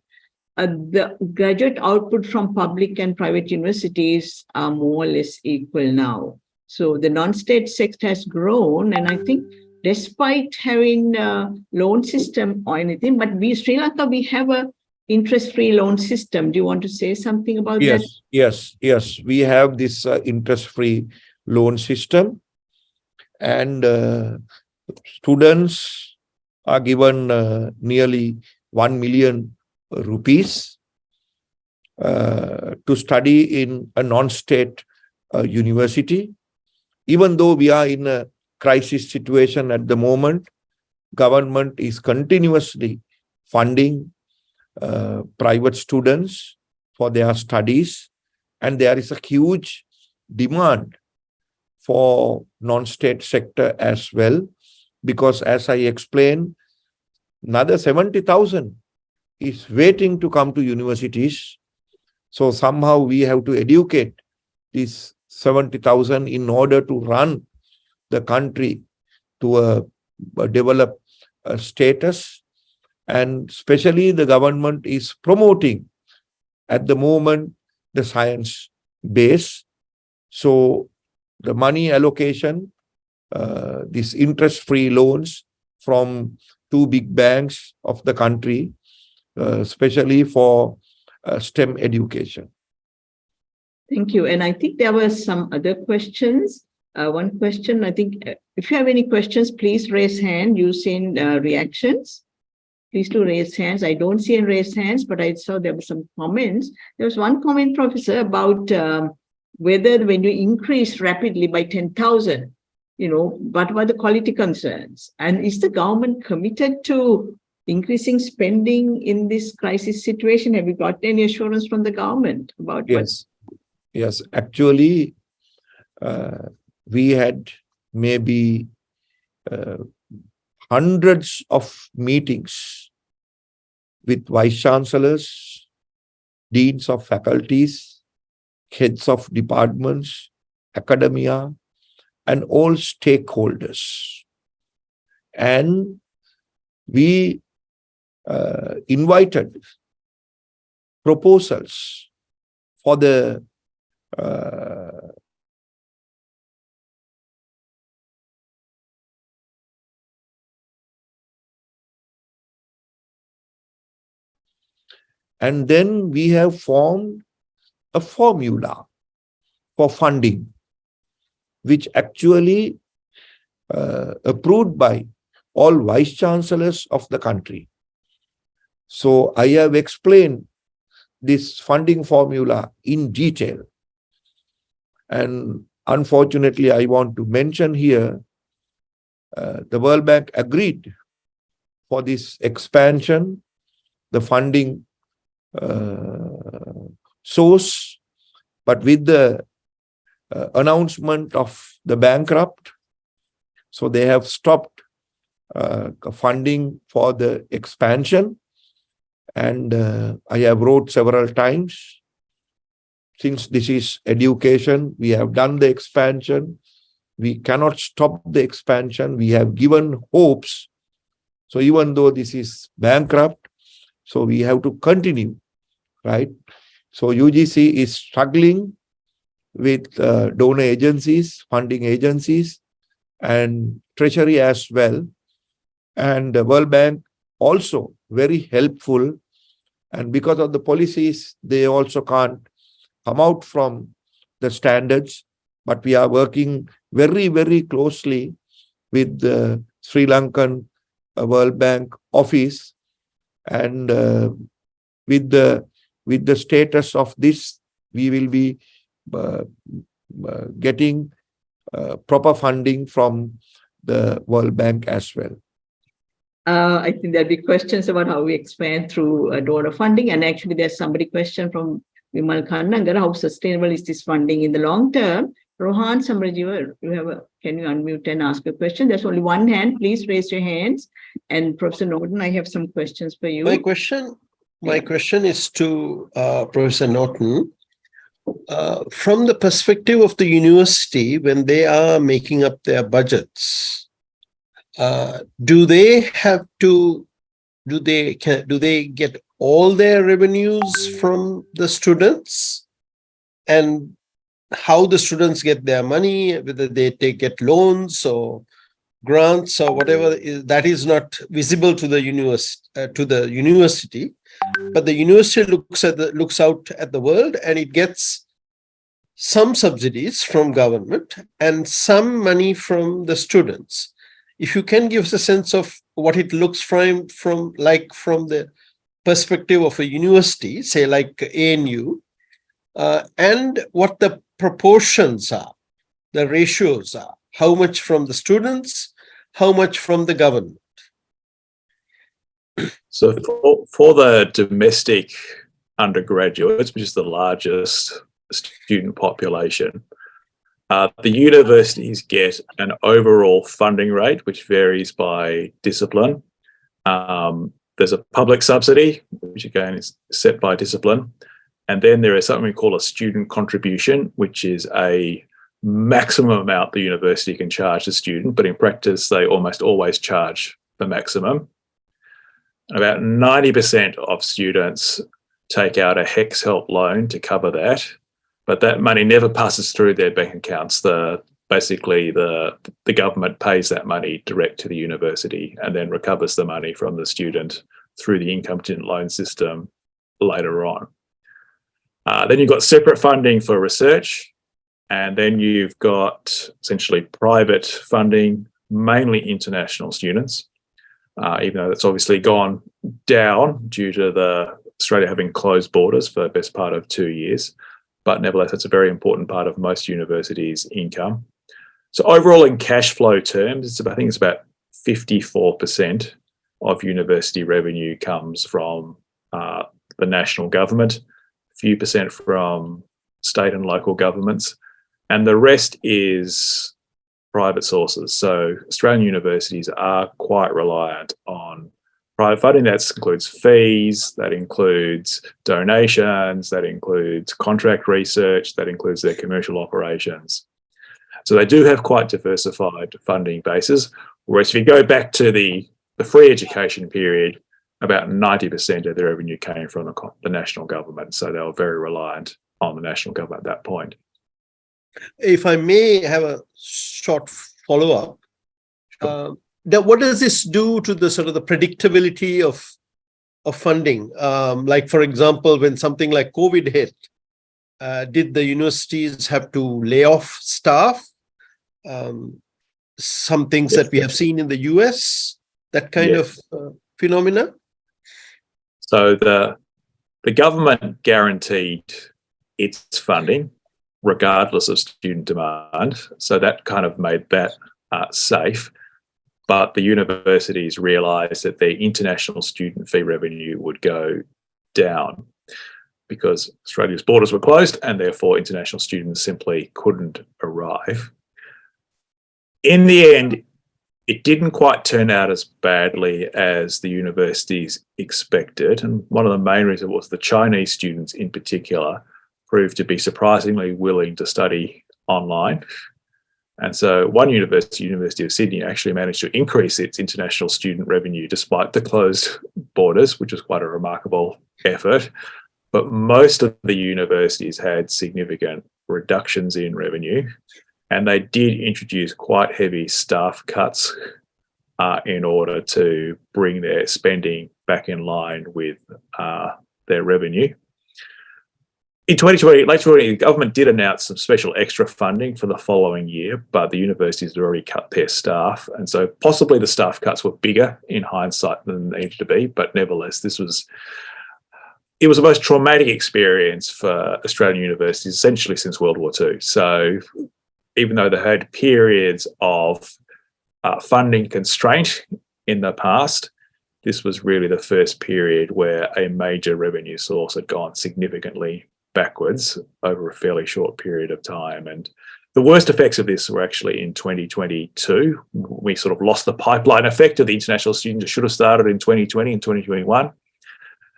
[SPEAKER 2] the graduate output from public and private universities are more or less equal now. So the non-state sector has grown, and I think despite having a loan system or anything, but Sri Lanka, we have a interest-free loan system. Do you want to say something about that?
[SPEAKER 4] Yes. We have this interest-free loan system, and students are given nearly 1 million rupees to study in a non-state university. Even though we are in a crisis situation at the moment, government is continuously funding private students for their studies, and there is a huge demand for non-state sector as well, because as I explained, another 70,000 is waiting to come to universities. So somehow we have to educate these 70,000 in order to run the country to a developed status. And especially the government is promoting at the moment the science base. So the money allocation, these interest-free loans from two big banks of the country, especially for STEM education.
[SPEAKER 2] Thank you. And I think there were some other questions. One question, I think, if you have any questions, please raise hand using reactions. Please do raise hands. I don't see any raised hands, but I saw there were some comments. There was one comment, Professor, about whether when you increase rapidly by 10,000, what were the quality concerns? And is the government committed to increasing spending in this crisis situation? Have you got any assurance from the government about
[SPEAKER 4] Yes. Yes, actually, we had maybe hundreds of meetings with vice chancellors, deans of faculties, heads of departments, academia, and all stakeholders. And we invited proposals for the and then we have formed a formula for funding, which actually approved by all vice chancellors of the country. So I have explained this funding formula in detail. And unfortunately, I want to mention here, the World Bank agreed for this expansion, the funding source, but with the announcement of the bankrupt, so they have stopped funding for the expansion. And I have wrote several times, since this is education, we have done the expansion. We cannot stop the expansion. We have given hopes. So even though this is bankrupt, so we have to continue, right? So UGC is struggling with donor agencies, funding agencies, and Treasury as well. And the World Bank also very helpful. And because of the policies, they also can't come out from the standards. But we are working very, very closely with the Sri Lankan World Bank office. And with the status of this, we will be getting proper funding from the World Bank as well.
[SPEAKER 2] I think there'll be questions about how we expand through donor funding. And actually, there's somebody question from Vimal Kannangar, how sustainable is this funding in the long term? Rohan Samrajiva, can you unmute and ask a question? There's only one hand. Please raise your hands. And Professor Norton, I have some questions for you.
[SPEAKER 5] My question is to Professor Norton. From the perspective of the university, when they are making up their budgets, do they get all their revenues from the students, and how the students get their money, whether they get loans or grants or whatever, that is not visible to the university, but the university looks out at the world, and it gets some subsidies from government and some money from the students. If you can give us a sense of what it looks from the perspective of a university, say like ANU, and what the proportions are, the ratios are, how much from the students, how much from the government.
[SPEAKER 1] So for the domestic undergraduates, which is the largest student population, the universities get an overall funding rate, which varies by discipline. There's a public subsidy, which again is set by discipline. And then there is something we call a student contribution, which is a maximum amount the university can charge the student, but in practice, they almost always charge the maximum. About 90% of students take out a HEX help loan to cover that, but that money never passes through their bank accounts. Basically, the government pays that money direct to the university and then recovers the money from the student through the income-dependent loan system later on. Then you've got separate funding for research, and then you've got essentially private funding, mainly international students, even though that's obviously gone down due to Australia having closed borders for the best part of 2 years. But nevertheless, that's a very important part of most universities' income. So overall, in cash flow terms, I think it's about 54% of university revenue comes from the national government, a few percent from state and local governments, and the rest is private sources. So Australian universities are quite reliant on private funding. That includes fees, that includes donations, that includes contract research, that includes their commercial operations. So they do have quite diversified funding bases, whereas if you go back to the free education period, about 90% of their revenue came from the national government. So they were very reliant on the national government at that point.
[SPEAKER 5] If I may have a short follow-up,
[SPEAKER 1] Sure.
[SPEAKER 5] what does this do to the sort of the predictability of funding? Like, for example, when something like COVID hit, did the universities have to lay off staff? Some things that we have seen in the US, that kind of phenomena?
[SPEAKER 1] So the government guaranteed its funding regardless of student demand. So that kind of made that safe. But the universities realised that their international student fee revenue would go down because Australia's borders were closed and therefore international students simply couldn't arrive. In the end, it didn't quite turn out as badly as the universities expected. And one of the main reasons was the Chinese students in particular proved to be surprisingly willing to study online. And so one university, University of Sydney, actually managed to increase its international student revenue despite the closed borders, which was quite a remarkable effort. But most of the universities had significant reductions in revenue, and they did introduce quite heavy staff cuts in order to bring their spending back in line with their revenue. In 2020, late 2020, the government did announce some special extra funding for the following year, but the universities had already cut their staff. And so possibly the staff cuts were bigger in hindsight than they needed to be. But nevertheless, it was the most traumatic experience for Australian universities essentially since World War II. So even though they had periods of funding constraint in the past, this was really the first period where a major revenue source had gone significantly backwards over a fairly short period of time. And the worst effects of this were actually in 2022. We sort of lost the pipeline effect of the international students that should have started in 2020 and 2021.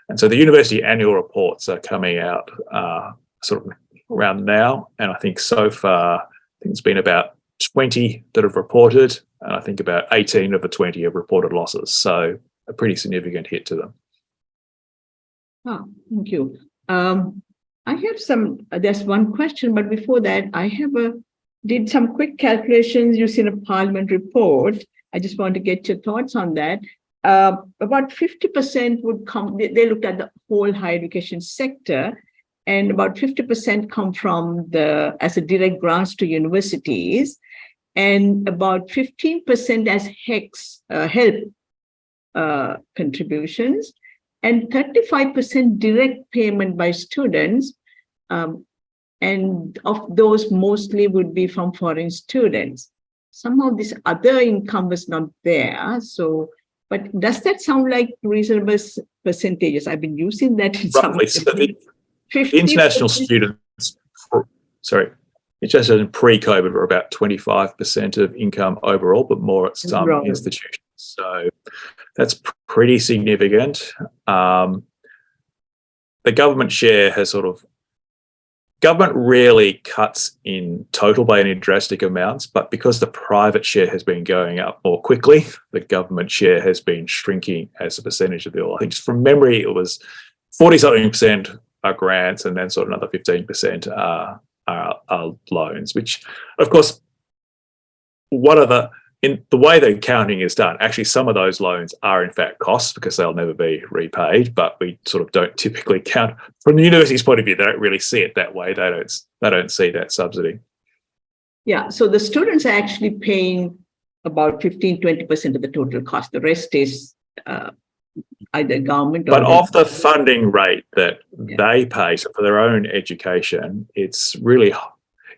[SPEAKER 1] And so the university annual reports are coming out sort of around now. And I think so far, it's been about 20 that have reported, and I think about 18 of the 20 have reported losses. So a pretty significant hit to them.
[SPEAKER 2] Oh, thank you. I have there's one question, but before that, did some quick calculations using a Parliament report. I just want to get your thoughts on that. About 50% would come, they looked at the whole higher education sector, and about 50% come from as a direct grants to universities, and about 15% as HEX help contributions, and 35% direct payment by students, and of those mostly would be from foreign students. Somehow this other income was not there. So But does that sound like reasonable percentages? I've been using that in some
[SPEAKER 1] Roughly, so the
[SPEAKER 2] 50%.
[SPEAKER 1] international students, international pre-COVID were about 25% of income overall, but more at some
[SPEAKER 2] Right.
[SPEAKER 1] institutions. So that's pretty significant. The government share has government rarely cuts in total by any drastic amounts, but because the private share has been going up more quickly, the government share has been shrinking as a percentage of the all. I think just from memory, it was 40-something% are grants, and then sort of another 15% are loans, which, of course, in the way the accounting is done, actually some of those loans are in fact costs because they'll never be repaid, but we sort of don't typically count from the university's point of view. They don't really see it that way. They don't see that subsidy.
[SPEAKER 2] Yeah, so the students are actually paying about 15-20% of the total cost. The rest is either government or...
[SPEAKER 1] But of the funding rate that they pay, so for their own education, it's really...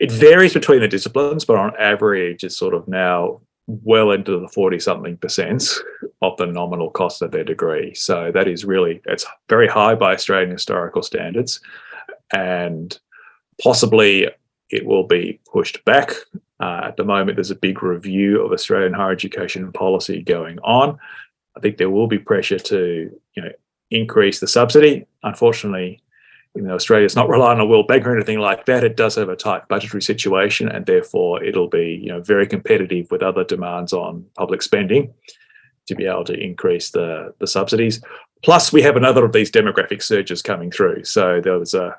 [SPEAKER 1] It varies between the disciplines, but on average, it's sort of now well into the 40-something% of the nominal cost of their degree. So that is really, it's very high by Australian historical standards, and possibly it will be pushed back. At the moment, there's a big review of Australian higher education policy going on. I think there will be pressure to, increase the subsidy. Unfortunately, even though Australia's not relying on World Bank or anything like that, it does have a tight budgetary situation, and therefore it'll be, very competitive with other demands on public spending to be able to increase the subsidies. Plus, we have another of these demographic surges coming through. So there was a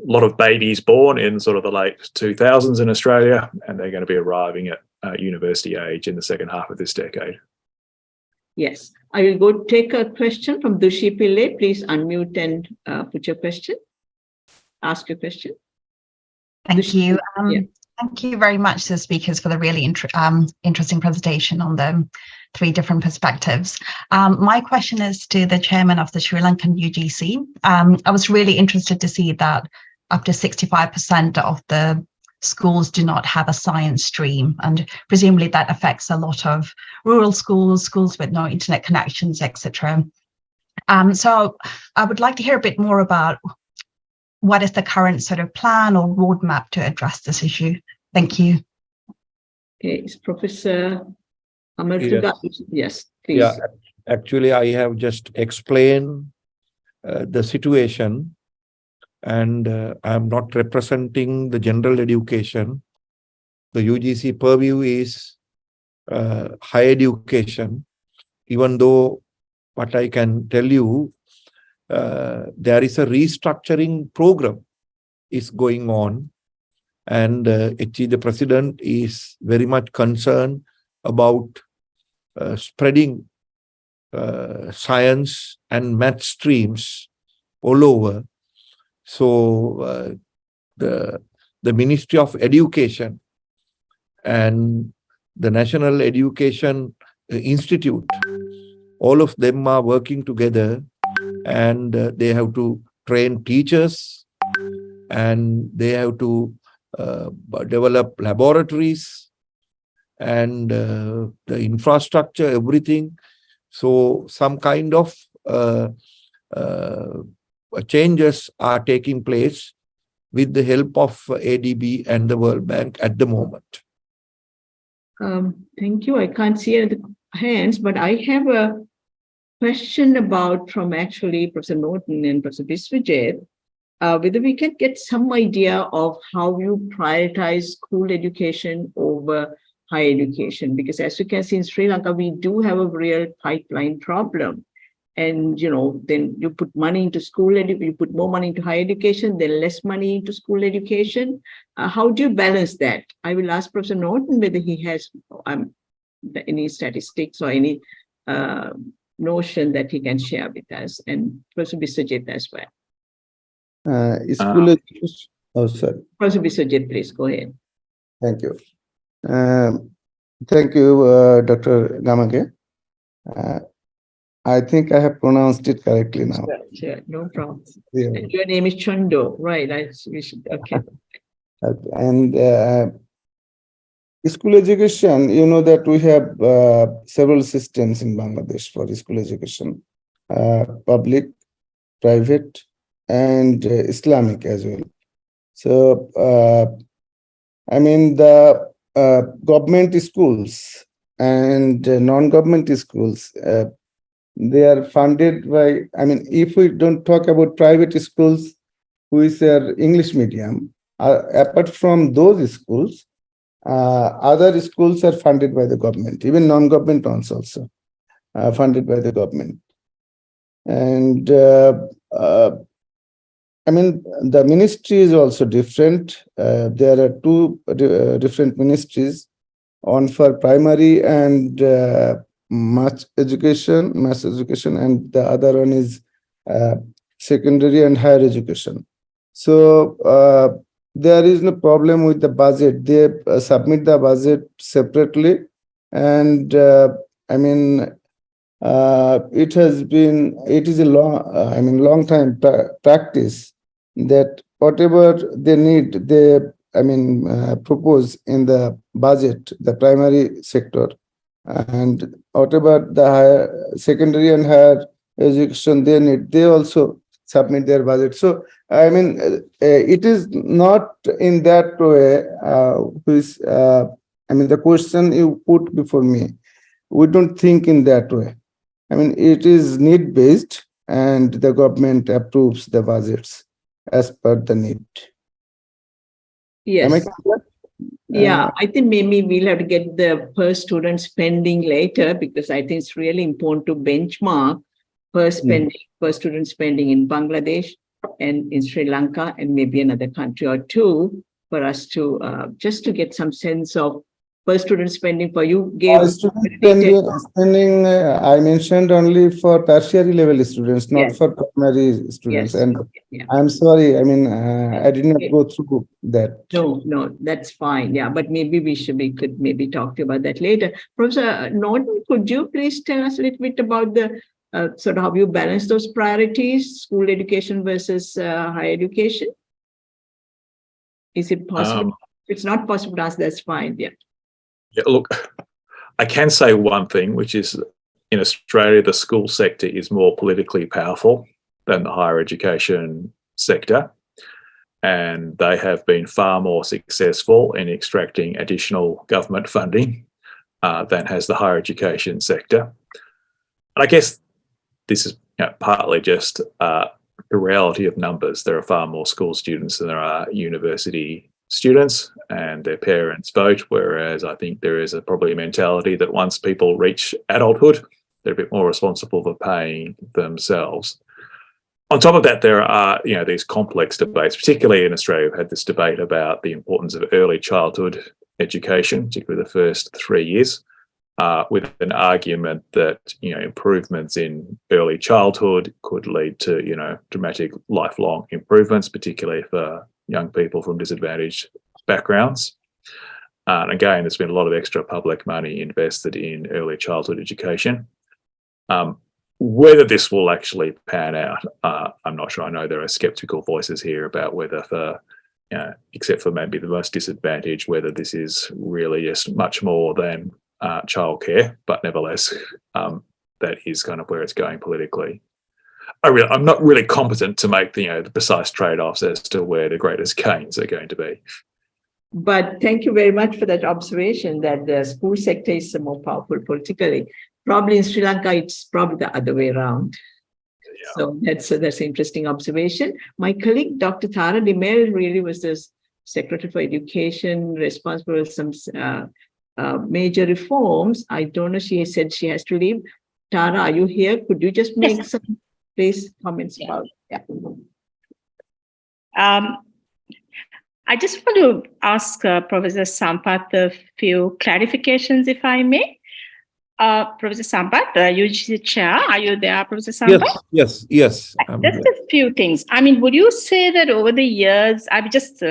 [SPEAKER 1] lot of babies born in sort of the late 2000s in Australia, and they're going to be arriving at university age in the second half of this decade.
[SPEAKER 2] Yes, I will go take a question from Dushi Pillai. Please unmute and put your question. Ask your question.
[SPEAKER 7] Thank you.
[SPEAKER 2] Yeah.
[SPEAKER 7] Thank you very much to the speakers for the really interesting presentation on the 3 different perspectives. My question is to the chairman of the Sri Lankan UGC. I was really interested to see that up to 65% of the schools do not have a science stream, and presumably that affects a lot of rural schools with no internet connections, etc. So I would like to hear a bit more about what is the current sort of plan or roadmap to address this issue. Thank you.
[SPEAKER 2] Okay, is Professor Amartuga? Yes, please.
[SPEAKER 4] Yeah, actually, I have just explained the situation, and I'm not representing the general education. The UGC purview is higher education, even though what I can tell you, there is a restructuring program is going on, and the president is very much concerned about spreading science and math streams all over. So the Ministry of Education and the National Education Institute, all of them are working together, and they have to train teachers, and they have to develop laboratories and the infrastructure, everything. So some kind of changes are taking place with the help of ADB and the World Bank at the moment.
[SPEAKER 2] Thank you. I can't see any hands, but I have a question from actually Professor Norton and Professor Biswajit, whether we can get some idea of how you prioritize school education over higher education, because as you can see in Sri Lanka, we do have a real pipeline problem. And, then you put money into school, you put more money into higher education, then less money into school education. How do you balance that? I will ask Professor Norton whether he has any statistics or any notion that he can share with us, and Professor Biswajit as well.
[SPEAKER 3] School education. Oh, sorry.
[SPEAKER 2] Professor Biswajit, please go ahead.
[SPEAKER 3] Thank you. Thank you, Dr. Gamage. I think I have pronounced it correctly now.
[SPEAKER 2] Sure, no problem.
[SPEAKER 3] Yeah.
[SPEAKER 2] And your name is Chondo, right? Okay.
[SPEAKER 3] And school education, you know that we have several systems in Bangladesh for school education, public, private, and Islamic as well. So, I mean, the government schools and non-government schools, they are funded by, I mean, if we don't talk about private schools, which are English medium, apart from those schools, other schools are funded by the government, even non-government ones also funded by the government. And I mean, the ministry is also different. There are two different ministries, one for primary and mass education, and the other one is secondary and higher education. So there is no problem with the budget. They submit the budget separately, and I mean, it is a long time practice that whatever they need, they propose in the budget, the primary sector, and whatever the higher, secondary and higher education they need, they also submit their budget. So I mean, it is not in that way. The question you put before me, we don't think in that way. I mean, it is need-based, and the government approves the budgets as per the need.
[SPEAKER 2] Yes.
[SPEAKER 3] Am I clear?
[SPEAKER 2] Yeah, I think maybe we'll have to get the per student spending later, because I think it's really important to benchmark per student spending in Bangladesh and in Sri Lanka and maybe another country or two, for us to just to get some sense of per student spending. For you gave
[SPEAKER 3] student spending, I mentioned only for tertiary level students, not for primary students.
[SPEAKER 2] Yes.
[SPEAKER 3] And I'm sorry, I mean, I did not go through that.
[SPEAKER 2] No, that's fine. Yeah, but maybe we could maybe talk to you about that later. Professor Norton, could you please tell us a little bit about the sort of how you balance those priorities, school education versus higher education? Is it possible? If it's not possible to ask, that's fine. Yeah.
[SPEAKER 1] Yeah, look, I can say one thing, which is in Australia, the school sector is more politically powerful than the higher education sector. And they have been far more successful in extracting additional government funding than has the higher education sector. And I guess this is partly just the reality of numbers. There are far more school students than there are university students, and their parents vote, whereas I think there is probably a mentality that once people reach adulthood, they're a bit more responsible for paying themselves. On top of that, there are these complex debates, particularly in Australia. We've had this debate about the importance of early childhood education, particularly the first 3 years, with an argument that improvements in early childhood could lead to dramatic lifelong improvements, particularly for young people from disadvantaged backgrounds. And again, there's been a lot of extra public money invested in early childhood education. Whether this will actually pan out, I'm not sure. I know there are skeptical voices here about whether except for maybe the most disadvantaged, whether this is really just much more than childcare, but nevertheless, that is kind of where it's going politically. I'm not really competent to make the precise trade-offs as to where the greatest gains are going to be.
[SPEAKER 2] But thank you very much for that observation that the school sector is more powerful politically. Probably in Sri Lanka, it's probably the other way around. Yeah. So that's an interesting observation. My colleague, Dr. Tara Dimel, really was the Secretary for Education, responsible for some major reforms. I don't know, she said she has to leave. Tara, are you here? Could you just make some comments about
[SPEAKER 8] I just want to ask Professor Sampath a few clarifications, if I may. Professor Sampath, UGC Chair, are you there, Professor Sampath?
[SPEAKER 4] Yes.
[SPEAKER 8] Just a few things. I mean, would you say that over the years, I'm just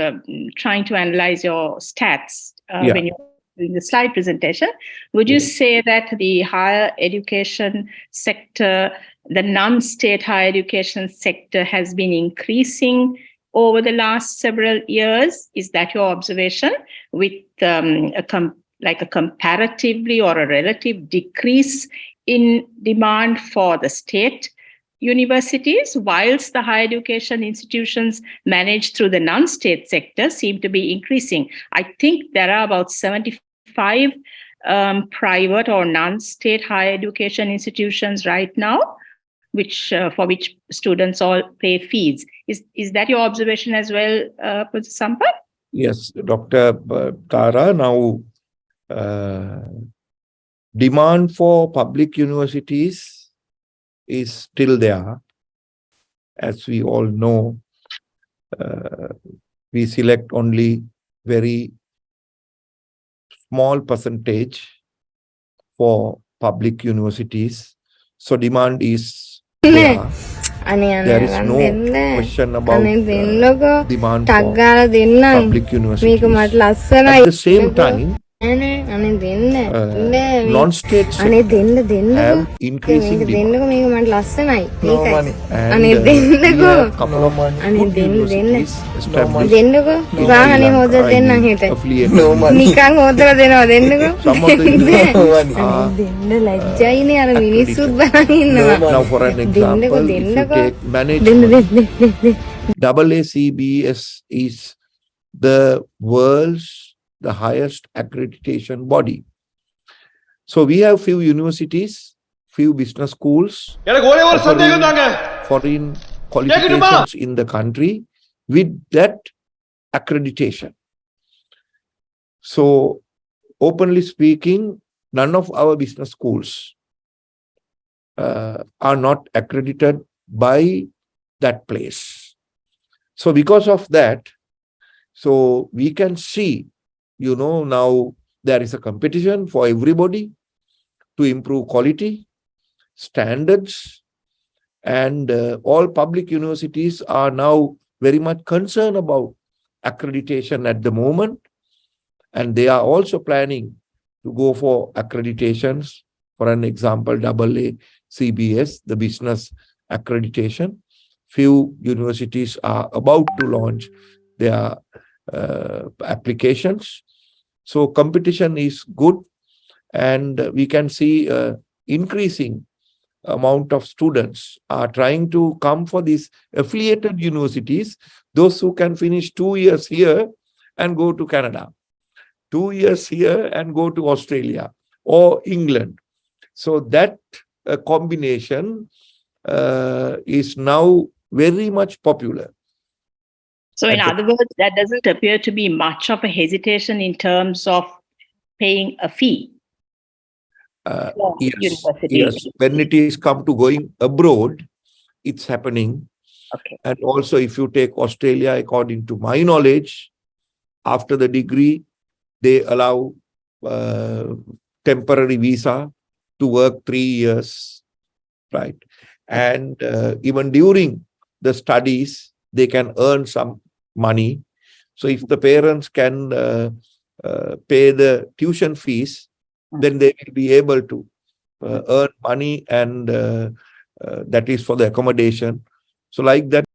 [SPEAKER 8] trying to analyze your stats when you're doing the slide presentation, would you say that the higher education sector, the non-state higher education sector has been increasing over the last several years? Is that your observation with like a comparatively or a relative decrease in demand for the state universities, whilst the higher education institutions managed through the non-state sector seem to be increasing. I think there are about 75 private or non-state higher education institutions right now, which for which students all pay fees. Is that your observation as well, Professor Sampath?
[SPEAKER 4] Yes, Dr. Tara. Now, demand for public universities is still there. As we all know, we select only very small percentage for public universities. So demand is there. There is no question about demand for public universities. At the same time, non-state sector have increasing demand. And we have couple of good universities established in Sri Lanka, affiliated. Some of the universities are accredited. Now, for an example, if you take management, AACBS is the world's the highest accreditation body. So we have few universities, few business schools, foreign qualifications in the country with that accreditation. So openly speaking, none of our business schools are not accredited by that place. So because of that, so we can see, now there is a competition for everybody to improve quality, standards, and all public universities are now very much concerned about accreditation at the moment. And they are also planning to go for accreditations. For an example, AACBS, the business accreditation. Few universities are about to launch their applications. So competition is good, and we can see increasing amount of students are trying to come for these affiliated universities, those who can finish 2 years here and go to Canada, 2 years here and go to Australia or England. So that combination is now very much popular.
[SPEAKER 8] So in other words, that doesn't appear to be much of a hesitation in terms of paying a fee.
[SPEAKER 4] Yes. When it is come to going abroad, it's happening.
[SPEAKER 8] Okay.
[SPEAKER 4] And also, if you take Australia, according to my knowledge, after the degree, they allow temporary visa to work 3 years, right? And even during the studies, they can earn some money. So if the parents can pay the tuition fees, then they will be able to earn money, and that is for the accommodation. So like that,